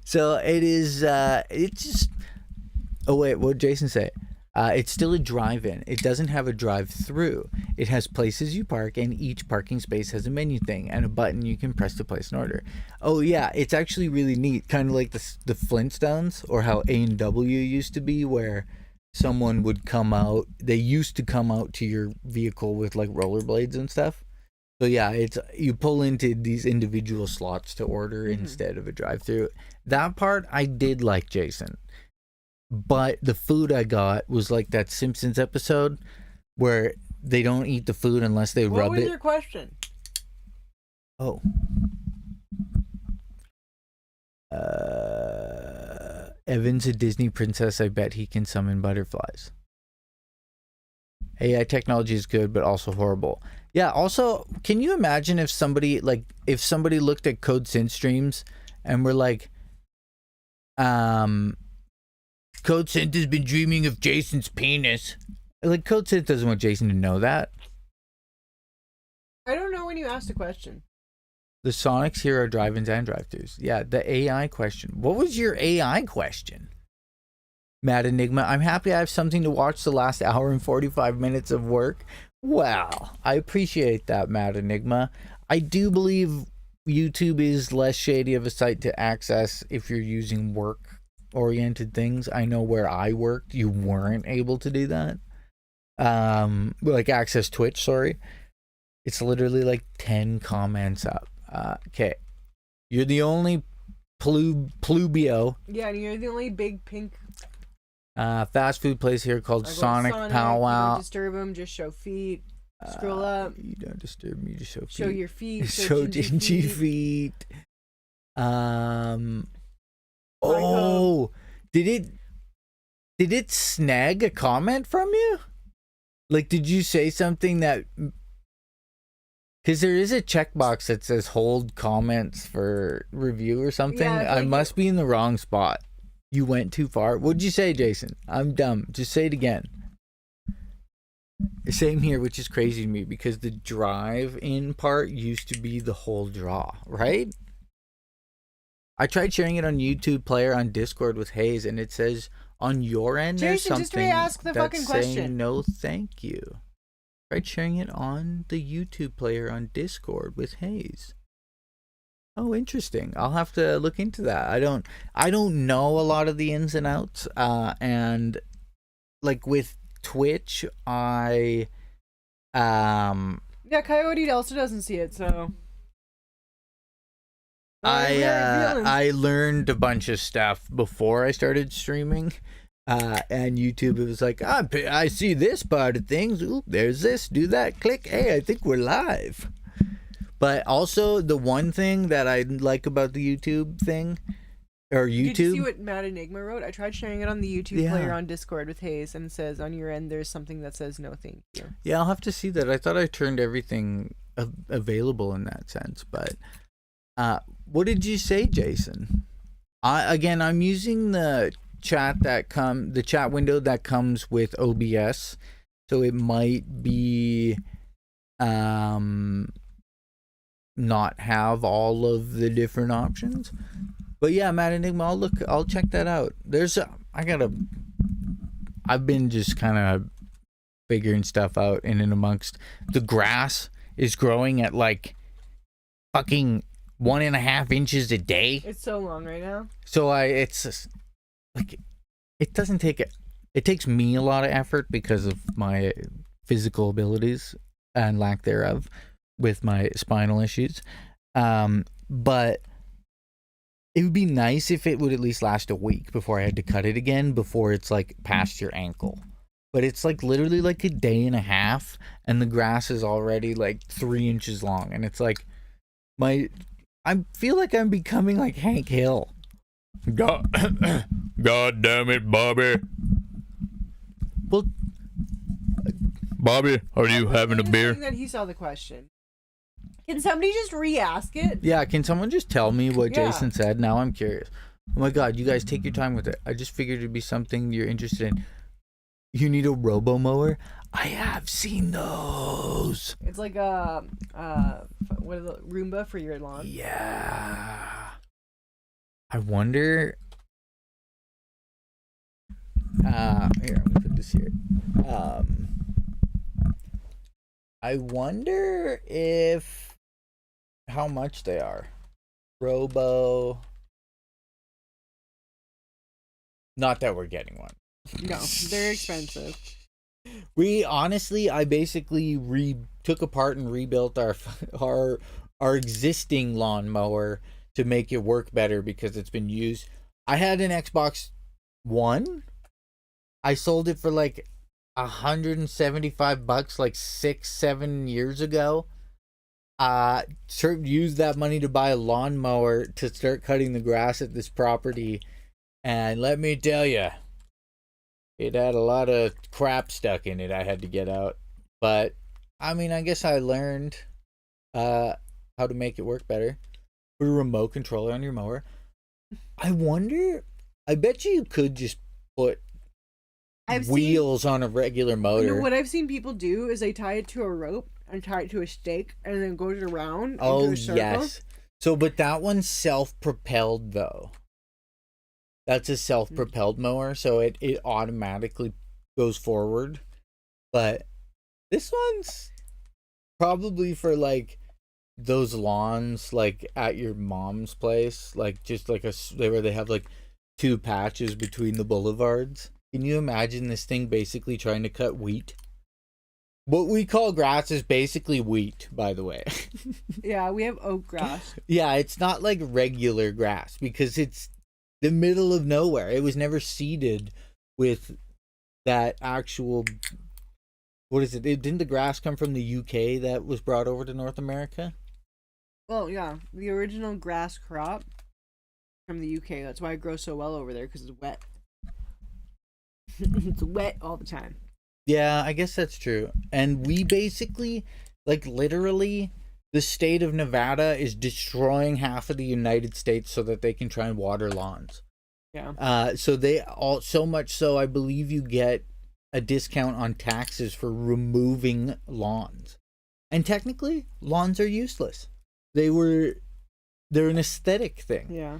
So it is, it's just, oh wait, what did Jason say? It's still a drive-in. It doesn't have a drive-through. It has places you park, and each parking space has a menu thing and a button you can press to place an order. Oh yeah, it's actually really neat. Kind of like the Flintstones, or how A&W used to be, where someone would come out. They used to come out to your vehicle with like rollerblades and stuff. So yeah, you pull into these individual slots to order instead of a drive-through. That part I did like, Jason. But the food I got was like that Simpsons episode where they don't eat the food unless they rub it. What was your question? Oh. Evan's a Disney princess. I bet he can summon butterflies. AI technology is good, but also horrible. Yeah, also, can you imagine if somebody looked at Code Synth streams and were like, Code Synth has been dreaming of Jason's penis. Like, Code Synth doesn't want Jason to know that. I don't know when you asked a question. The Sonics here are drive-ins and drive-thrus. Yeah, the AI question. What was your AI question? Mad Enigma, I'm happy I have something to watch the last hour and 45 minutes of work. Well, I appreciate that, Mad Enigma. I do believe YouTube is less shady of a site to access if you're using work-oriented things. I know where I worked, you weren't able to do that. Like access Twitch, sorry. It's literally like 10 comments up. Okay. You're the only plubio. Yeah, and you're the only big pink fast food place here called Sonic Powwow. Don't disturb them, just show feet. Scroll up. You don't disturb me, just show feet. Show your feet. Show Jinjee feet. Oh, did it snag a comment from you? Like, did you say something that? Because there is a checkbox that says hold comments for review or something. Yeah, I must be in the wrong spot. You went too far. What'd you say, Jason? I'm dumb. Just say it again. Same here, which is crazy to me because the drive-in part used to be the whole draw, right? I tried sharing it on YouTube player on Discord with Hayes, and it says on your end there's Jason, just something re-ask the that's fucking question. saying no thank you. Tried sharing it on the YouTube player on Discord with Hayes. Oh, interesting. I'll have to look into that. I don't know a lot of the ins and outs. And like with Twitch, Yeah, Coyote also doesn't see it, so. I learned a bunch of stuff before I started streaming. And YouTube, it was like, I see this part of things. Oop, there's this. Do that. Click. Hey, I think we're live. But also, the one thing that I like about the YouTube thing, or YouTube. Did you see what Mad Enigma wrote? I tried sharing it on the YouTube player on Discord with Hayes, and it says on your end there's something that says no thank you. Yeah, I'll have to see that. I thought I turned everything available in that sense. But what did you say, Jason? I'm using the chat window that comes with OBS, so it might be not have all of the different options. But yeah, Mad Enigma, I'll check that out. I've been just kind of figuring stuff out in and amongst. The grass is growing at like fucking 1.5 inches a day. It's so long right now. So it's just, like, it doesn't take it. It takes me a lot of effort because of my physical abilities and lack thereof with my spinal issues. But it would be nice if it would at least last a week before I had to cut it again, before it's like past your ankle. But it's like literally like a day and a half, and the grass is already like 3 inches long, and it's like I feel like I'm becoming like Hank Hill. God damn it, Bobby. Well, Bobby, are you having a beer? That he saw the question. Can somebody just re-ask it? Yeah, can someone just tell me what Yeah. Jason said? Now I'm curious. Oh my god, you guys take your time with it. I just figured it'd be something you're interested in. You need a robo mower? I have seen those. It's like what is it, Roomba for your lawn? Yeah. I wonder. Here, I'm gonna put this here. I wonder how much they are. Robo. Not that we're getting one. No, they're expensive. I basically took apart and rebuilt our existing lawnmower to make it work better because it's been used. I had an Xbox One. I sold it for like $175 like 6-7 years ago. Used that money to buy a lawnmower to start cutting the grass at this property, and let me tell you, it had a lot of crap stuck in it I had to get out. But I mean, I guess I learned how to make it work better. Put a remote controller on your mower. I bet you could just put wheels on a regular motor. You know, what I've seen people do is they tie it to a rope and tie it to a stake and then goes around Oh, into a circle. yes. So, but that one's self-propelled though. That's a self-propelled mower, so it automatically goes forward. But this one's probably for like those lawns like at your mom's place, like just like where they have like 2 patches between the boulevards. Can you imagine this thing basically trying to cut wheat? What we call grass is basically wheat, by the way. Yeah, we have oak grass. Yeah, it's not like regular grass because it's the middle of nowhere. It was never seeded with that actual. What is it? Didn't the grass come from the UK that was brought over to North America? Well, yeah, the original grass crop from the UK. That's why it grows so well over there, because it's wet. It's wet all the time. Yeah, I guess that's true. And we basically, like, literally, the state of Nevada is destroying half of the United States so that they can try and water lawns. Yeah. So they all, so much so, I believe you get a discount on taxes for removing lawns. And technically, lawns are useless. They're an aesthetic thing. Yeah.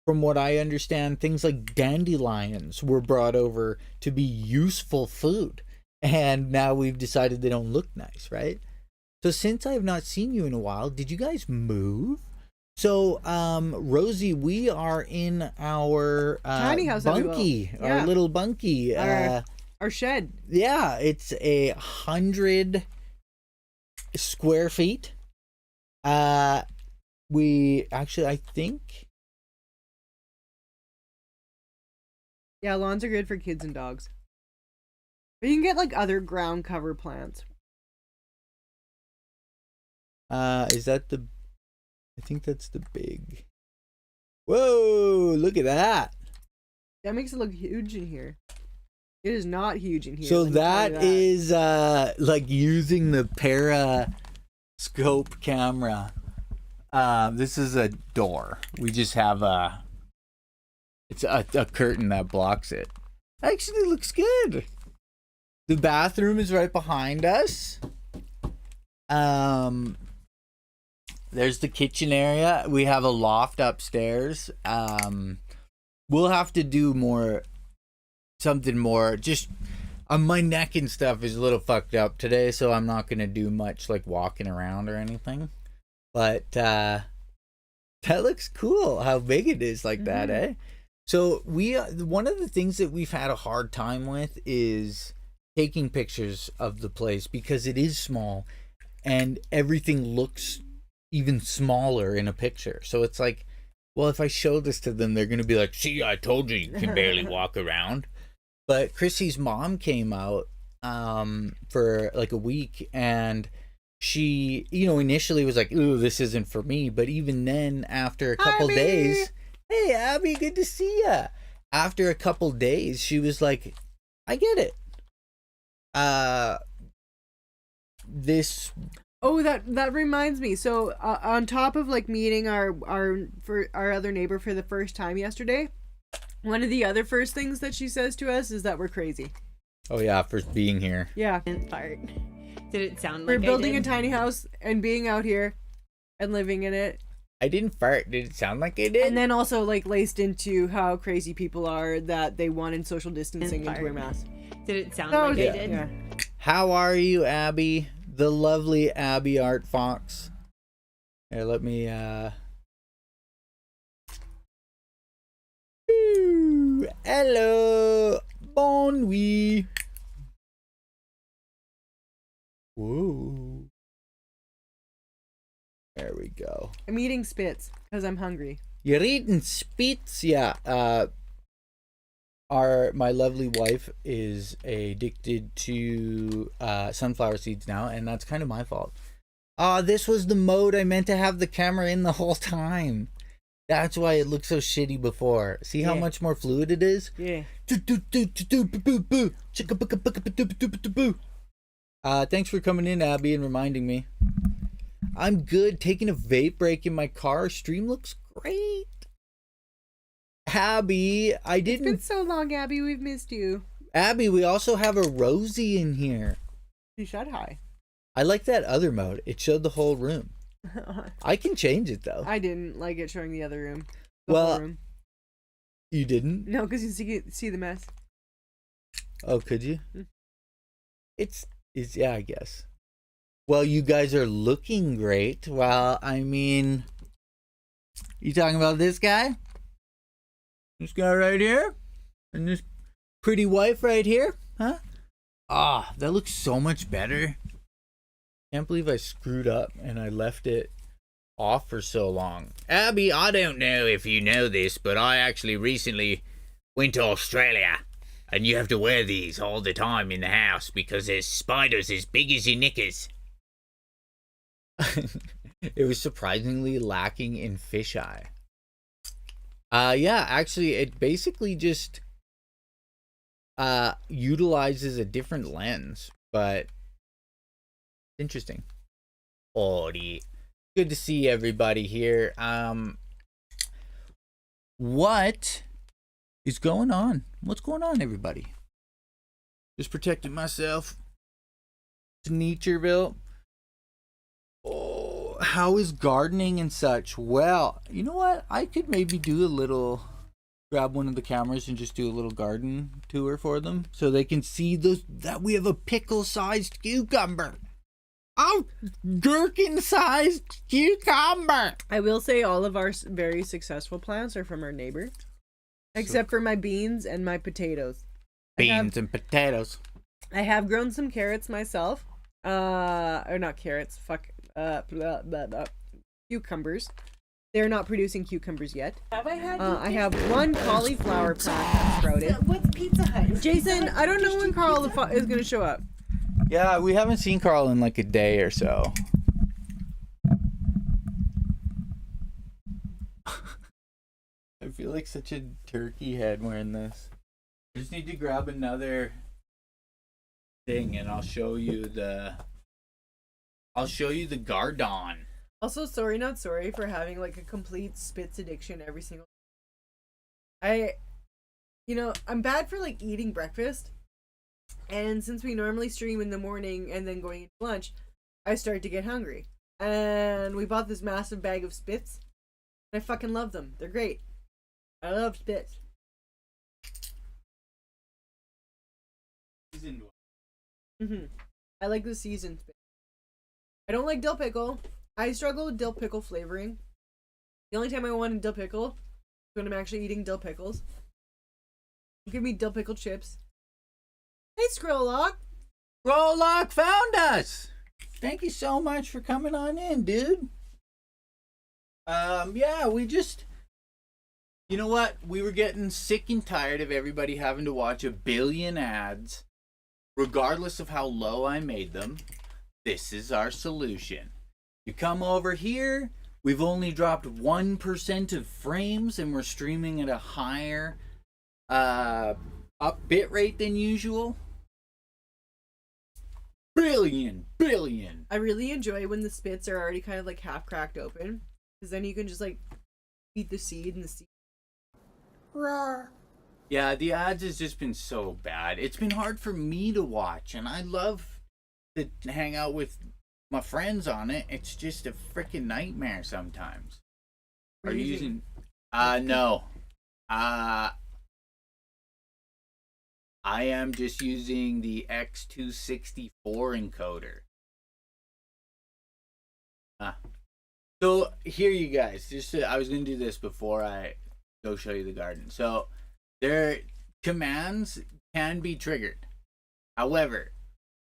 From what I understand, things like dandelions were brought over to be useful food. And now we've decided they don't look nice, right? So since I have not seen you in a while, did you guys move? So, Rosie, we are in our tiny house bunkie, our little bunkie. Our shed. Yeah, it's 100 square feet. We actually, I think... Yeah, lawns are good for kids and dogs. But you can get like other ground cover plants. Is that the... I think that's the big... Whoa, look at that. That makes it look huge in here. It is not huge in here. So let me tell you that is like using the periscope camera. This is a door. We just have it's a curtain that blocks it. Actually looks good. The bathroom is right behind us. There's the kitchen area. We have a loft upstairs. We'll have to do something more. Just my neck and stuff is a little fucked up today, so I'm not gonna do much like walking around or anything. But that looks cool. How big it is like that, eh? So one of the things that we've had a hard time with is taking pictures of the place because it is small and everything looks even smaller in a picture. So it's like, well, if I show this to them, they're going to be like, see, I told you can barely walk around. But Krissy's mom came out for like a week, and she, initially was like, ooh, this isn't for me. But even then, after a couple days, hey, Abby, good to see ya. After a couple days, she was like, I get it. Oh, that reminds me. So on top of like meeting our other neighbor for the first time yesterday, one of the other first things that she says to us is that we're crazy. Oh yeah, for being here. Yeah. And fart. Did it sound We're like building I a did? tiny house and being out here and living in it. I didn't fart. Did it sound like I did? And then also like laced into how crazy people are that they wanted social distancing and to wear masks. Did it sound Oh, like yeah. I did? Yeah. How are you, Abby? The lovely Abby Art Fox. Here, let me Ooh, hello. Bon nuit. Whoa. There we go. I'm eating spits because I'm hungry. You're eating spits, yeah. My lovely wife is addicted to sunflower seeds now, and that's kind of my fault. This was the mode I meant to have the camera in the whole time. That's why it looked so shitty before. See how much more fluid it is? Yeah. Thanks for coming in, Abby, and reminding me. I'm good. Taking a vape break in my car. Stream looks great. Abby, It's been so long, Abby. We've missed you. Abby, we also have a Rosie in here. You said hi. I like that other mode. It showed the whole room. I can change it though. I didn't like it showing the other room. The Well, whole room. You didn't? No, because you see the mess. Oh, could you? It's yeah, I guess. Well, you guys are looking great. Well, I mean, you talking about this guy? This guy right here? And this pretty wife right here? Huh? That looks so much better. Can't believe I screwed up and I left it off for so long. Abby, I don't know if you know this, but I actually recently went to Australia. And you have to wear these all the time in the house because there's spiders as big as your knickers. It was surprisingly lacking in fisheye. Yeah, actually, it basically just utilizes a different lens, but interesting. Alrighty. Good to see everybody here. What is going on? What's going on, everybody? Just protecting myself. To Natureville. Oh, how is gardening and such? Well, you know what? I could maybe do a little, grab one of the cameras and just do a little garden tour for them so they can see that we have a pickle-sized cucumber. Oh, gherkin-sized cucumber. I will say all of our very successful plants are from our neighbor, except for my beans and my potatoes. Beans and potatoes. I have grown some carrots myself. Or not carrots. Cucumbers. They're not producing cucumbers yet. Have I had? I have one cauliflower plant that sprouted. What's Pizza Hut? Jason, I don't know when Carl is going to show up. Yeah, we haven't seen Carl in like a day or so. I feel like such a turkey head wearing this. I just need to grab another thing and I'll show you the Gardon. Also, sorry, not sorry for having like a complete spitz addiction every single. I'm bad for like eating breakfast, and since we normally stream in the morning and then going into lunch, I start to get hungry. And we bought this massive bag of spits. I fucking love them. They're great. I love spits. I like the seasoned spit. I don't like dill pickle. I struggle with dill pickle flavoring. The only time I want a dill pickle is when I'm actually eating dill pickles. Give me dill pickle chips. Hey, Skrilllock. Skrilllock found us. Thank you so much for coming on in, dude. Yeah, we just, you know what? We were getting sick and tired of everybody having to watch a billion ads, regardless of how low I made them. This is our solution. You come over here, we've only dropped 1% of frames and we're streaming at a higher up bit rate than usual. Billion. I really enjoy when the spits are already kind of like half cracked open, because then you can just like eat the seed and the seed. Yeah, the ads has just been so bad. It's been hard for me to watch, and I love to hang out with my friends on it. It's just a freaking nightmare sometimes. Are you using? No. I am just using the X264 encoder. So here, you guys. I was gonna do this before I go show you the garden. So their commands can be triggered. However,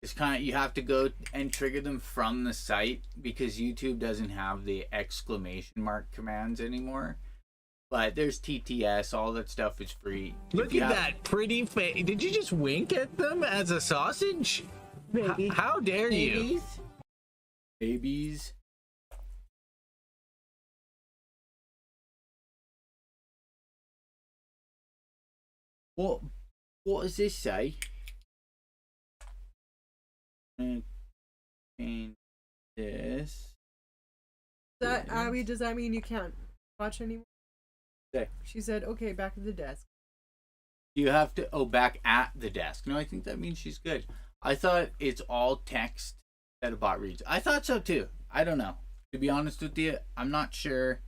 you have to go and trigger them from the site because YouTube doesn't have the exclamation mark commands anymore. But there's TTS, all that stuff is free. Look at that pretty face. Did you just wink at them as a sausage? Baby. How dare you? Babies. What does this say? Change this. Abby, does that mean you can't watch anymore? Okay. She said, okay, back at the desk. You have to, back at the desk. No, I think that means she's good. I thought it's all text that a bot reads. I thought so too. I don't know. To be honest with you, I'm not sure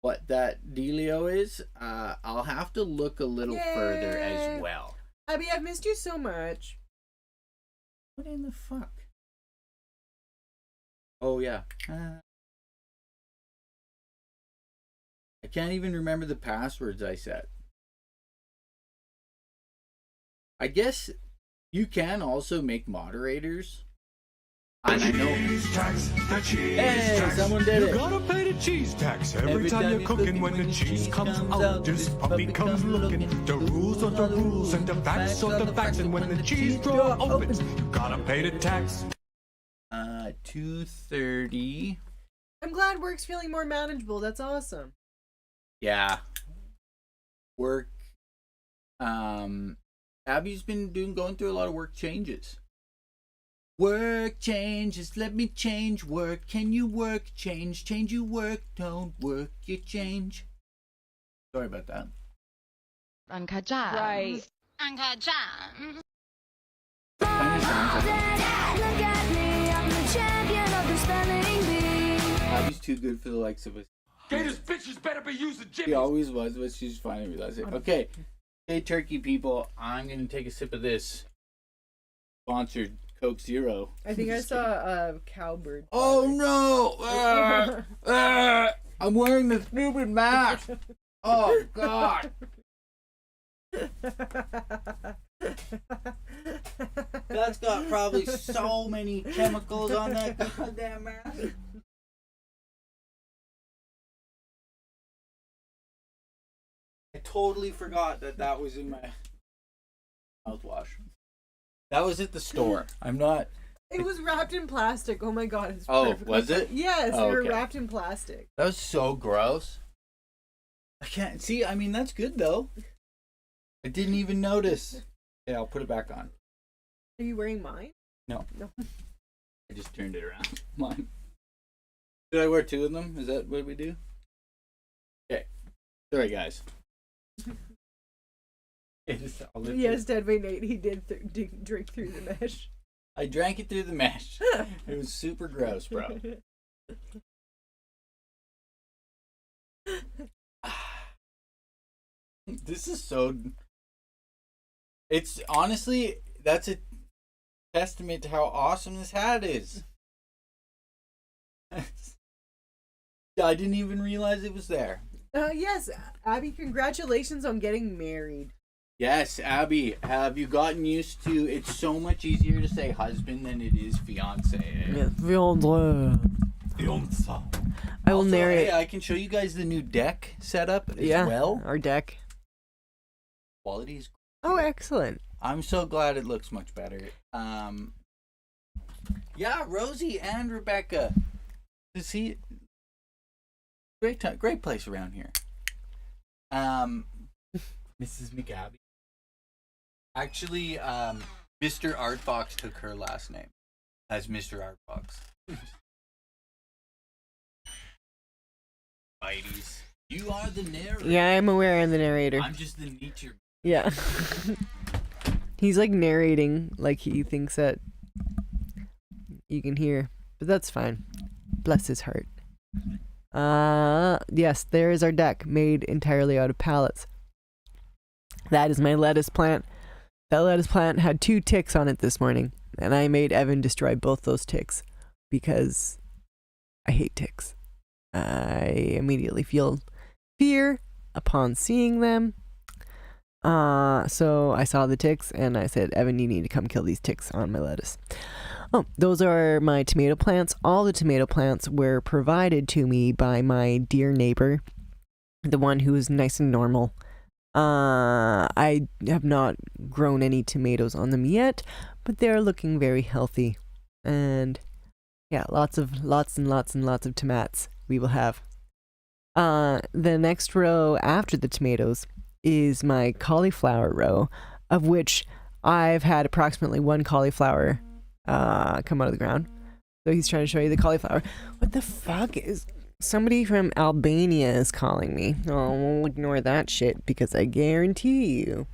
what that dealio is. I'll have to look a little further as well. Abby, I've missed you so much. What in the fuck? Oh, yeah. I can't even remember the passwords I set. I guess you can also make moderators. And I know. Hey, someone did it. You gotta pay the cheese tax every time you're cooking. When the cheese comes out, this puppy comes looking. The rules are the rules and the facts are the facts. And when the cheese drawer opens, you gotta pay the tax. 2:30. I'm glad work's feeling more manageable. That's awesome. Yeah. Work. Abby's been going through a lot of work changes. Work changes, let me change work. Can you work change? Change you work, don't work you change. Sorry about that. Uncut Gems. Right. Uncut Gems. Kinda sounds like Abby's too good for the likes of us. Gators bitches better be using She jimmies. always was, but she's finally realized it. Okay. Hey, turkey people, I'm going to take a sip of this sponsored Coke Zero. I think I saw a cowbird. Oh no! I'm wearing the stupid mask. Oh God! That's got probably so many chemicals on that goddamn mask. I totally forgot that was in my mouthwash. That was at the store. I'm not. It was wrapped in plastic. Oh my god. It's Oh, perfectly was it? fine. Yes, Oh, they were okay. wrapped in plastic. That was so gross. I can't see. I mean, that's good though. I didn't even notice. Yeah, I'll put it back on. Are you wearing mine? No. No. I just turned it around. Mine. Did I wear two of them? Is that what we do? Okay. Sorry, guys. Yes, Deadweight Nate, he did drink through the mesh. I drank it through the mesh. It was super gross, bro. This is so. It's honestly, that's a testament to how awesome this hat is. I didn't even realize it was there. Yes, Abby, congratulations on getting married. Yes, Abby, have you gotten used to? It's so much easier to say husband than it is fiance. Fiance. I will Also, narrate. Hey, I can show you guys the new deck setup as well. Our deck. Quality is. Oh, excellent. I'm so glad it looks much better. Yeah, Rosie and Rebecca. To see, great place around here. Mrs. McAbby. Actually, Mr. Artbox took her last name as Mr. Artbox. Bitey's. You are the narrator. Yeah, I'm aware I'm the narrator. I'm just the nature. Yeah. He's like narrating like he thinks that you can hear. But that's fine. Bless his heart. Yes, there is our deck made entirely out of pallets. That is my lettuce plant. That lettuce plant had 2 ticks on it this morning, and I made Evan destroy both those ticks because I hate ticks. I immediately feel fear upon seeing them. So I saw the ticks and I said, Evan, you need to come kill these ticks on my lettuce. Oh, those are my tomato plants. All the tomato plants were provided to me by my dear neighbor, the one who is nice and normal. I have not grown any tomatoes on them yet, but they're looking very healthy. And yeah, lots and lots of tomats we will have. The next row after the tomatoes is my cauliflower row, of which I've had approximately 1 cauliflower come out of the ground. So he's trying to show you the cauliflower. What the fuck is... Somebody from Albania is calling me. Oh, we'll ignore that shit because I guarantee you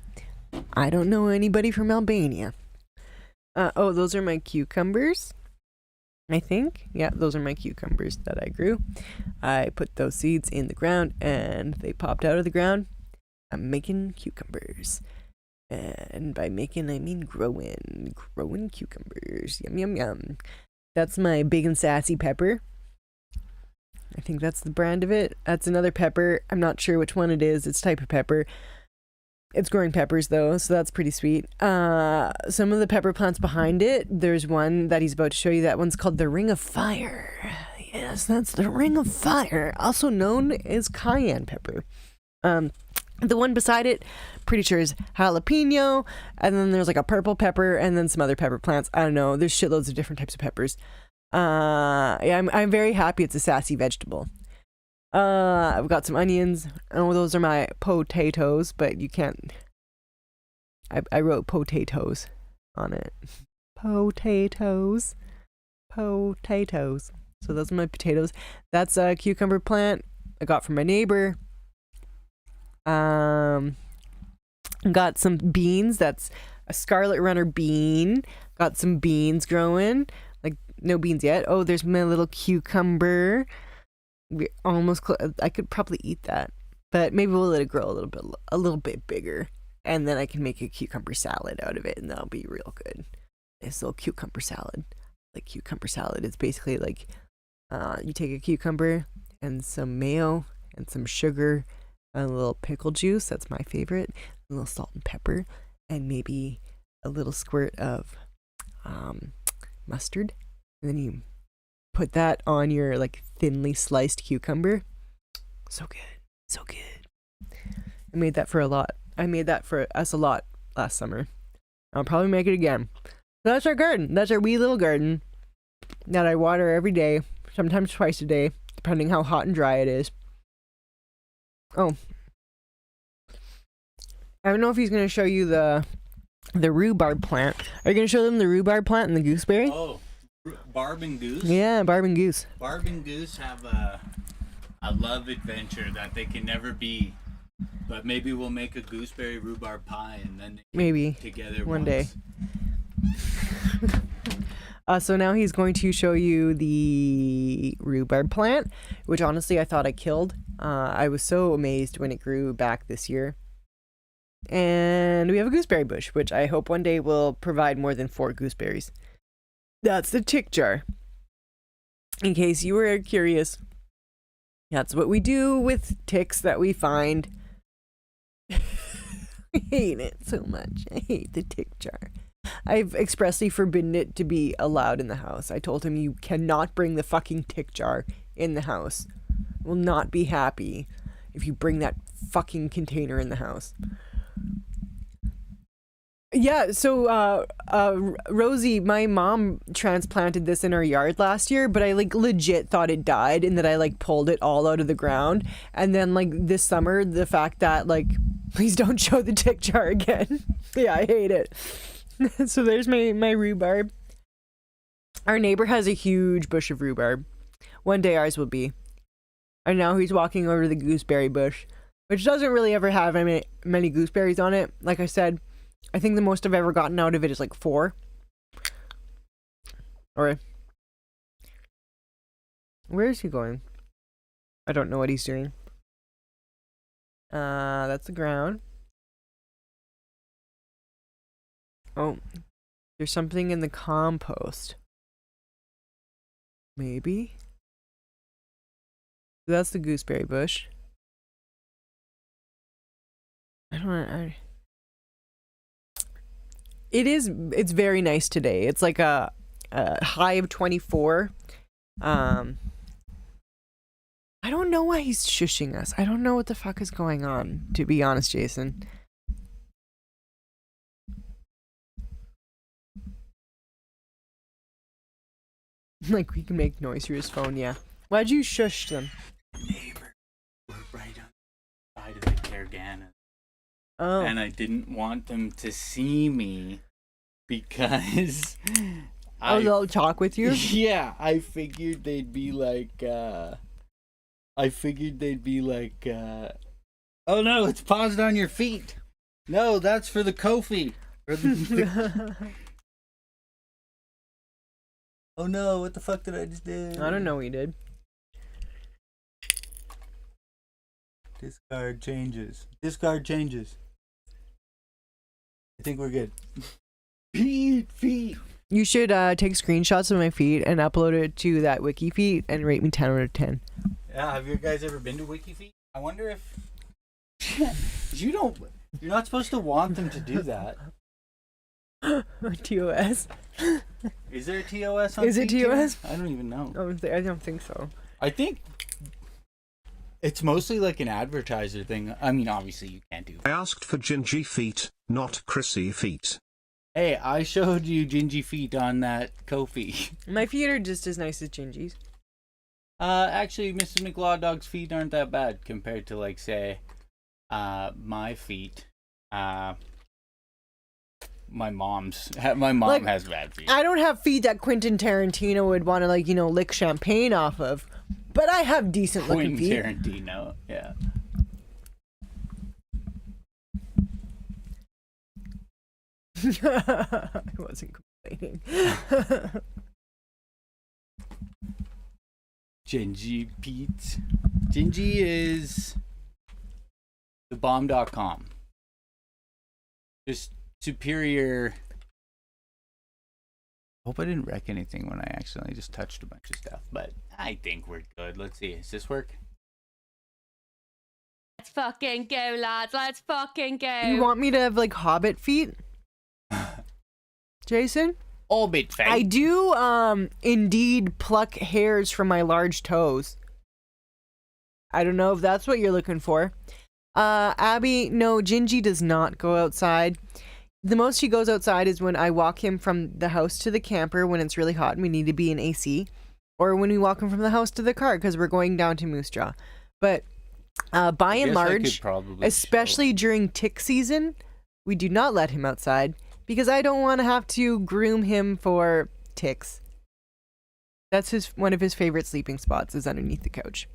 I don't know anybody from Albania. Oh, those are my cucumbers, I think. Yeah, those are my cucumbers that I grew. I put those seeds in the ground and they popped out of the ground. I'm making cucumbers. And by making, I mean growing cucumbers. Yum, yum, yum. That's my big and sassy pepper. I think that's the brand of it. That's another pepper. I'm not sure which one it is. It's a type of pepper. It's growing peppers though, so that's pretty sweet. Some of the pepper plants behind it, there's one that he's about to show you. That one's called the Ring of Fire. Yes, that's the Ring of Fire, also known as cayenne pepper. The one beside it, pretty sure is jalapeno, and then there's like a purple pepper, and then some other pepper plants. I don't know. There's shitloads of different types of peppers. Yeah, I'm very happy it's a sassy vegetable. I've got some onions. Oh, those are my potatoes, but you can't. I wrote potatoes on it. Potatoes. Potatoes. So those are my potatoes. That's a cucumber plant I got from my neighbor. Got some beans. That's a scarlet runner bean. Got some beans growing. Like, no beans yet. Oh, there's my little cucumber. We almost I could probably eat that, but maybe we'll let it grow a little bit bigger, and then I can make a cucumber salad out of it, and that'll be real good. This little cucumber salad. Like, cucumber salad, it's basically like you take a cucumber and some mayo and some sugar and a little pickle juice. That's my favorite. A little salt and pepper, and maybe a little squirt of mustard, and then you put that on your like thinly sliced cucumber. So good. So good. I made that for a lot. I made that for us a lot last summer. I'll probably make it again. So that's our garden. That's our wee little garden that I water every day, sometimes twice a day, depending how hot and dry it is. Oh. I don't know if he's going to show you the rhubarb plant. Are you going to show them the rhubarb plant and the gooseberry? Oh. Barb and Goose? Yeah, Barb and Goose. Barb and Goose have a love adventure that they can never be. But maybe we'll make a gooseberry rhubarb pie and then maybe together one day. So now he's going to show you the rhubarb plant, which honestly I thought I killed. I was so amazed when it grew back this year. And we have a gooseberry bush, which I hope one day will provide more than 4 gooseberries. That's the tick jar. In case you were curious, that's what we do with ticks that we find. I hate it so much. I hate the tick jar. I've expressly forbidden it to be allowed in the house. I told him you cannot bring the fucking tick jar in the house. I will not be happy if you bring that fucking container in the house. Yeah, so Rosie, my mom transplanted this in our yard last year, but I like legit thought it died and that I like pulled it all out of the ground. And then like this summer, the fact that like, please don't show the tick jar again. Yeah, I hate it. So there's my rhubarb. Our neighbor has a huge bush of rhubarb. One day ours will be. And now he's walking over to the gooseberry bush, which doesn't really ever have many gooseberries on it. Like I said, I think the most I've ever gotten out of it is like 4. Or where is he going? I don't know what he's doing. That's the ground. Oh, there's something in the compost. Maybe. That's the gooseberry bush. I don't know. It's very nice today. It's like a high of 24. I don't know why he's shushing us. I don't know what the fuck is going on, to be honest, Jason. Like, we can make noise through his phone, yeah. Why'd you shush them? Neighbor, we're right on the side of the Cargana. Oh. And I didn't want them to see me because they'll talk with you? Yeah, I figured they'd be like oh no, it's paused on your feet. No, that's for the Kofi. Oh no, what the fuck did I just do? I don't know what you did. Discard changes. Discard changes. I think we're good. Feet. You should take screenshots of my feet and upload it to that wiki feed and rate me 10 out of 10. Yeah, have you guys ever been to WikiFeet? I wonder if you're not supposed to want them to do that. TOS. Is there a TOS on Is it feet TOS? too? I don't even know. I don't think so. I think it's mostly like an advertiser thing. I mean, obviously you can't do. I asked for Jinjee feet, not Krissy feet. Hey, I showed you Jinjee feet on that Kofi. My feet are just as nice as Jinjee's. Actually, Mrs. McLaw Dog's feet aren't that bad compared to, like, say, my feet. My mom Like, has bad feet. I don't have feet that Quentin Tarantino would want to, like, lick champagne off of, but I have decent looking feet. Tarantino, yeah. I wasn't complaining. Jinjee Pete. Jinjee is thebomb.com. Just superior. Hope I didn't wreck anything when I accidentally just touched a bunch of stuff, but I think we're good. Let's see. Does this work? Let's fucking go, lads. Let's fucking go. You want me to have, like, hobbit feet? Jason? All bit fake. I do, indeed pluck hairs from my large toes. I don't know if that's what you're looking for. Abby, no, Jinjee does not go outside. The most he goes outside is when I walk him from the house to the camper when it's really hot and we need to be in AC. Or when we walk him from the house to the car because we're going down to Moose Jaw. But by and large, especially during tick season, we do not let him outside because I don't want to have to groom him for ticks. That's one of his favorite sleeping spots is underneath the couch.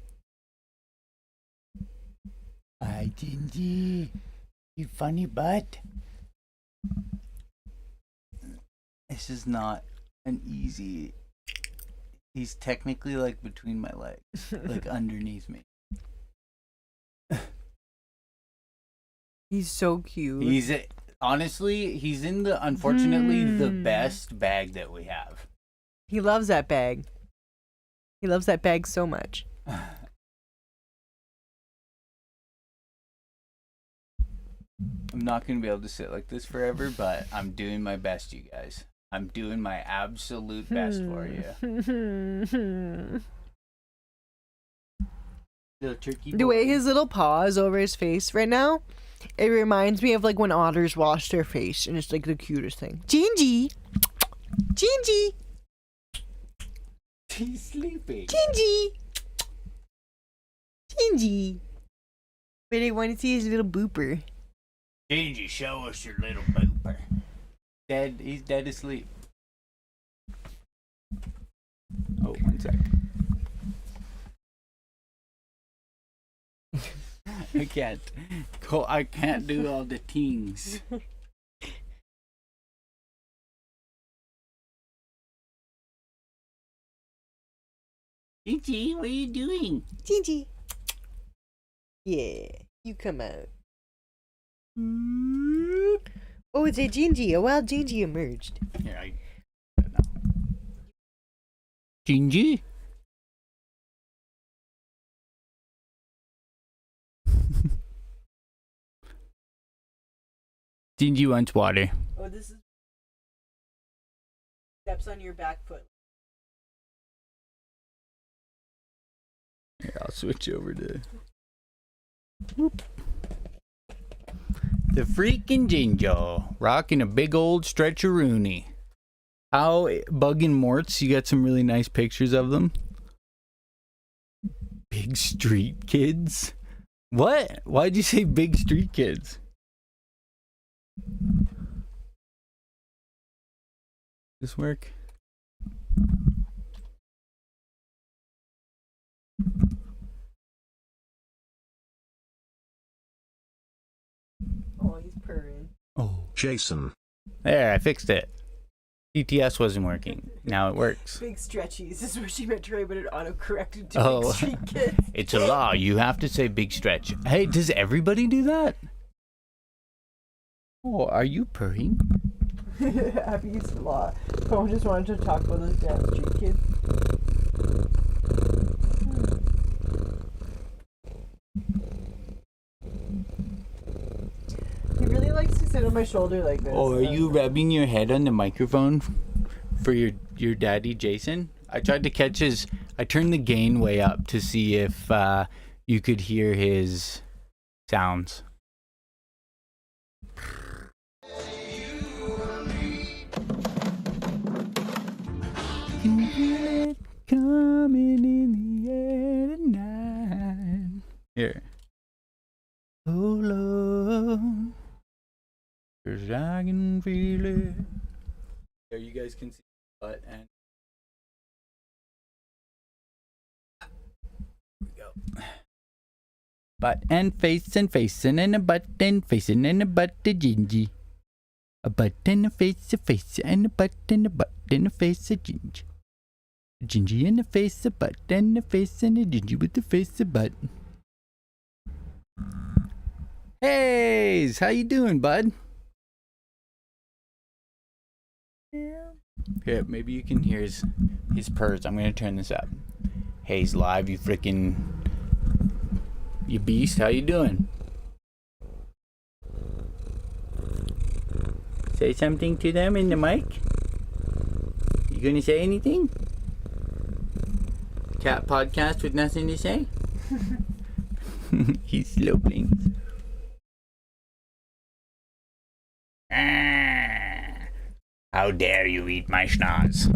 Hi, Jinjee. You funny butt. This is not an easy. He's technically like between my legs, like underneath me. He's so cute. Honestly, he's in unfortunately the best bag that we have. He loves that bag. He loves that bag so much. I'm not going to be able to sit like this forever, but I'm doing my best, you guys. I'm doing my absolute best for you. Little turkey boy. The way his little paw is over his face right now, it reminds me of like when otters wash their face, and it's like the cutest thing. Jinjee! Jinjee! He's sleeping. Jinjee! Jinjee! But I want to see his little booper. Jinjee, show us your little booper. He's dead asleep. Oh, 1 sec. I can't do all the things. Jinjee, what are you doing? Jinjee! Yeah, you come out. Oh, it's a Jinjee. A wild Jinjee emerged. Here, I don't know. Jinjee? Jinjee wants water. Oh, this is steps on your back foot. Here, I'll switch over to whoop. The freaking Jinjee rocking a big old stretcheroony. How bugging Morts? You got some really nice pictures of them. Big street kids. What? Why'd you say big street kids? This work? Oh, he's purring. Oh. Jason. There, I fixed it. DTS wasn't working. Now it works. Big stretchies. This is what she meant to write, but it auto-corrected to Oh. big street kids. It's a law. You have to say big stretch. Hey, does everybody do that? Oh, are you purring? Abby's law. Cole just wanted to talk about those damn street kids. He really likes to sit on my shoulder like this. Oh, are you rubbing your head on the microphone for your daddy, Jason? I tried to catch his... I turned the gain way up to see if you could hear his sounds. coming in the air tonight. Here. Hold on, 'cause I can feel it. There, you guys can see the butt and here we go. Butt and facing and a butt and facing and a butt to Jinjee. A butt and a face and a butt and a butt and a face of Jinjee. Jinjee and a face, a butt and a face and a Jinjee with the face of butt. Hey, how you doing, bud? Here, maybe you can hear his purrs. I'm gonna turn this up. Hayes live, you beast. How you doing? Say something to them in the mic. You gonna say anything? Cat podcast with nothing to say. He's slow blinks. How dare you eat my schnoz?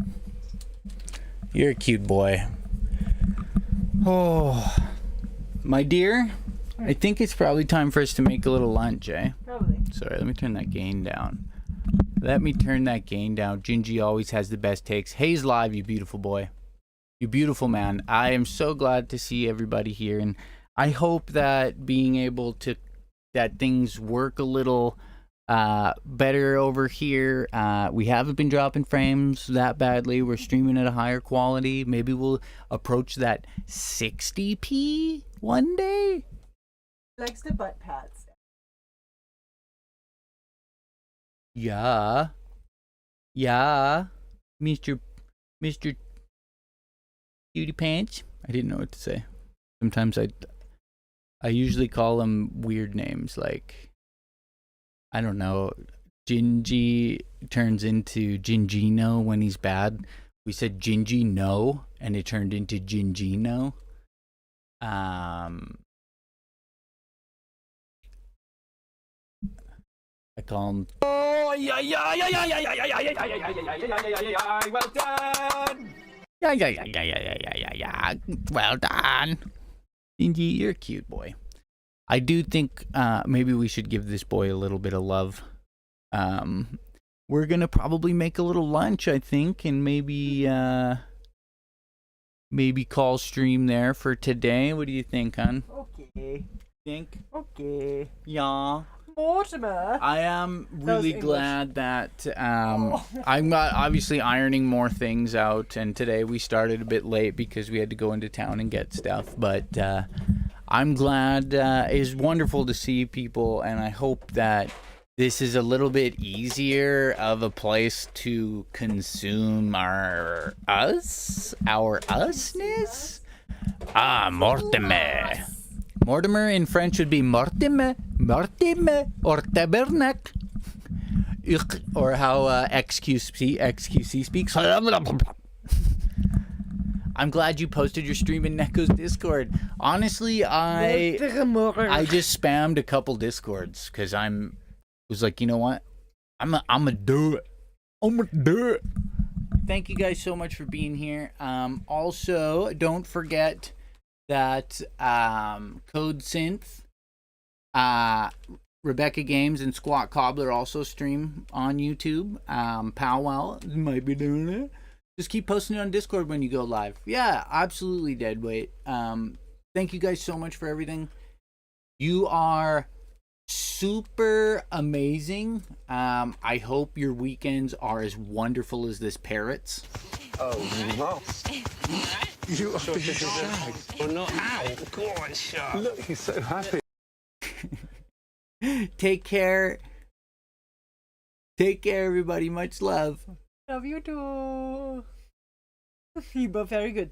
You're a cute boy. Oh, my dear, I think it's probably time for us to make a little lunch, eh? Probably. Sorry, let me turn that gain down. Jinjee always has the best takes. Hayes live, you beautiful boy. You beautiful man. I am so glad to see everybody here, and I hope that that things work a little better over here. We haven't been dropping frames that badly. We're streaming at a higher quality. Maybe we'll approach that 60p one day. Likes the butt pats. Yeah, Mr. Cutie Pants. I didn't know what to say. Sometimes I usually call them weird names, like, I don't know, Jinjee turns into Jinjeeno when he's bad. We said Jinjee no, and it turned into Jinjeeno. I call him. Oh yeah, well done. Yeah. Well done. Jinjee, you're a cute boy. I do think maybe we should give this boy a little bit of love. We're gonna probably make a little lunch, I think, and maybe call stream there for today. What do you think, hon? Okay. Think? Okay. Yeah. Mortimer. I am really glad that Oh. I'm not obviously ironing more things out, and today we started a bit late because we had to go into town and get stuff, but I'm glad. It's wonderful to see people, and I hope that this is a little bit easier of a place to consume our usness. Mortimer in French would be Mortimer, or Tabernacle, or how XQC speaks. I'm glad you posted your stream in Neko's Discord. Honestly, I just spammed a couple Discords because was like, you know what? I'm gonna do it. Thank you guys so much for being here. Also, don't forget that Code Synth, Rebecca Games, and Squat Cobbler also stream on YouTube. Powwow might be doing it. Just keep posting it on Discord when you go live. Yeah, absolutely, Deadweight. Thank you guys so much for everything. You are super amazing. I hope your weekends are as wonderful as this parrot's. Oh, no. You are being shagged. Oh, no. Ow. Go on, Shark. Look, he's so happy. Take care. Take care, everybody. Much love. Love you too. You both very good.